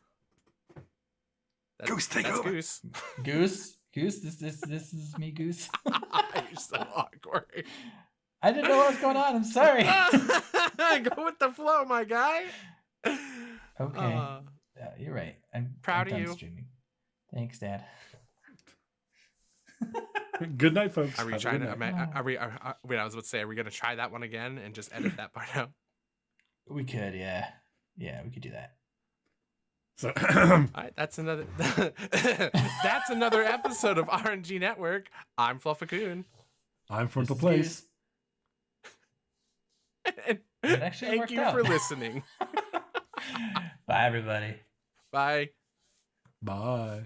S1: That's-
S3: Goose, take
S1: that's
S3: over.
S1: Goose.
S2: Goose, this is me, Goose.
S1: You're so awkward.
S2: I didn't know what was going on. I'm sorry.
S1: Go with the flow, my guy.
S2: Okay, you're right. I'm
S1: Proud of
S2: done
S1: you.
S2: Streaming. Thanks, Dad.
S3: good night, folks.
S1: Are we
S3: Have a
S1: trying
S3: good
S1: to?
S3: night.
S1: Wait, I was about to say, are we gonna try that one again and just edit that part out?
S2: We could, yeah, we could do that.
S3: So,
S1: All right, that's another. That's another episode of RNG Network. I'm Fluffacoon.
S3: I'm Frontal
S2: This is
S3: Plays.
S2: Goose.
S1: And
S2: It actually
S1: thank
S2: worked
S1: you
S2: out.
S1: for listening.
S2: Bye, everybody.
S1: Bye.
S3: Bye.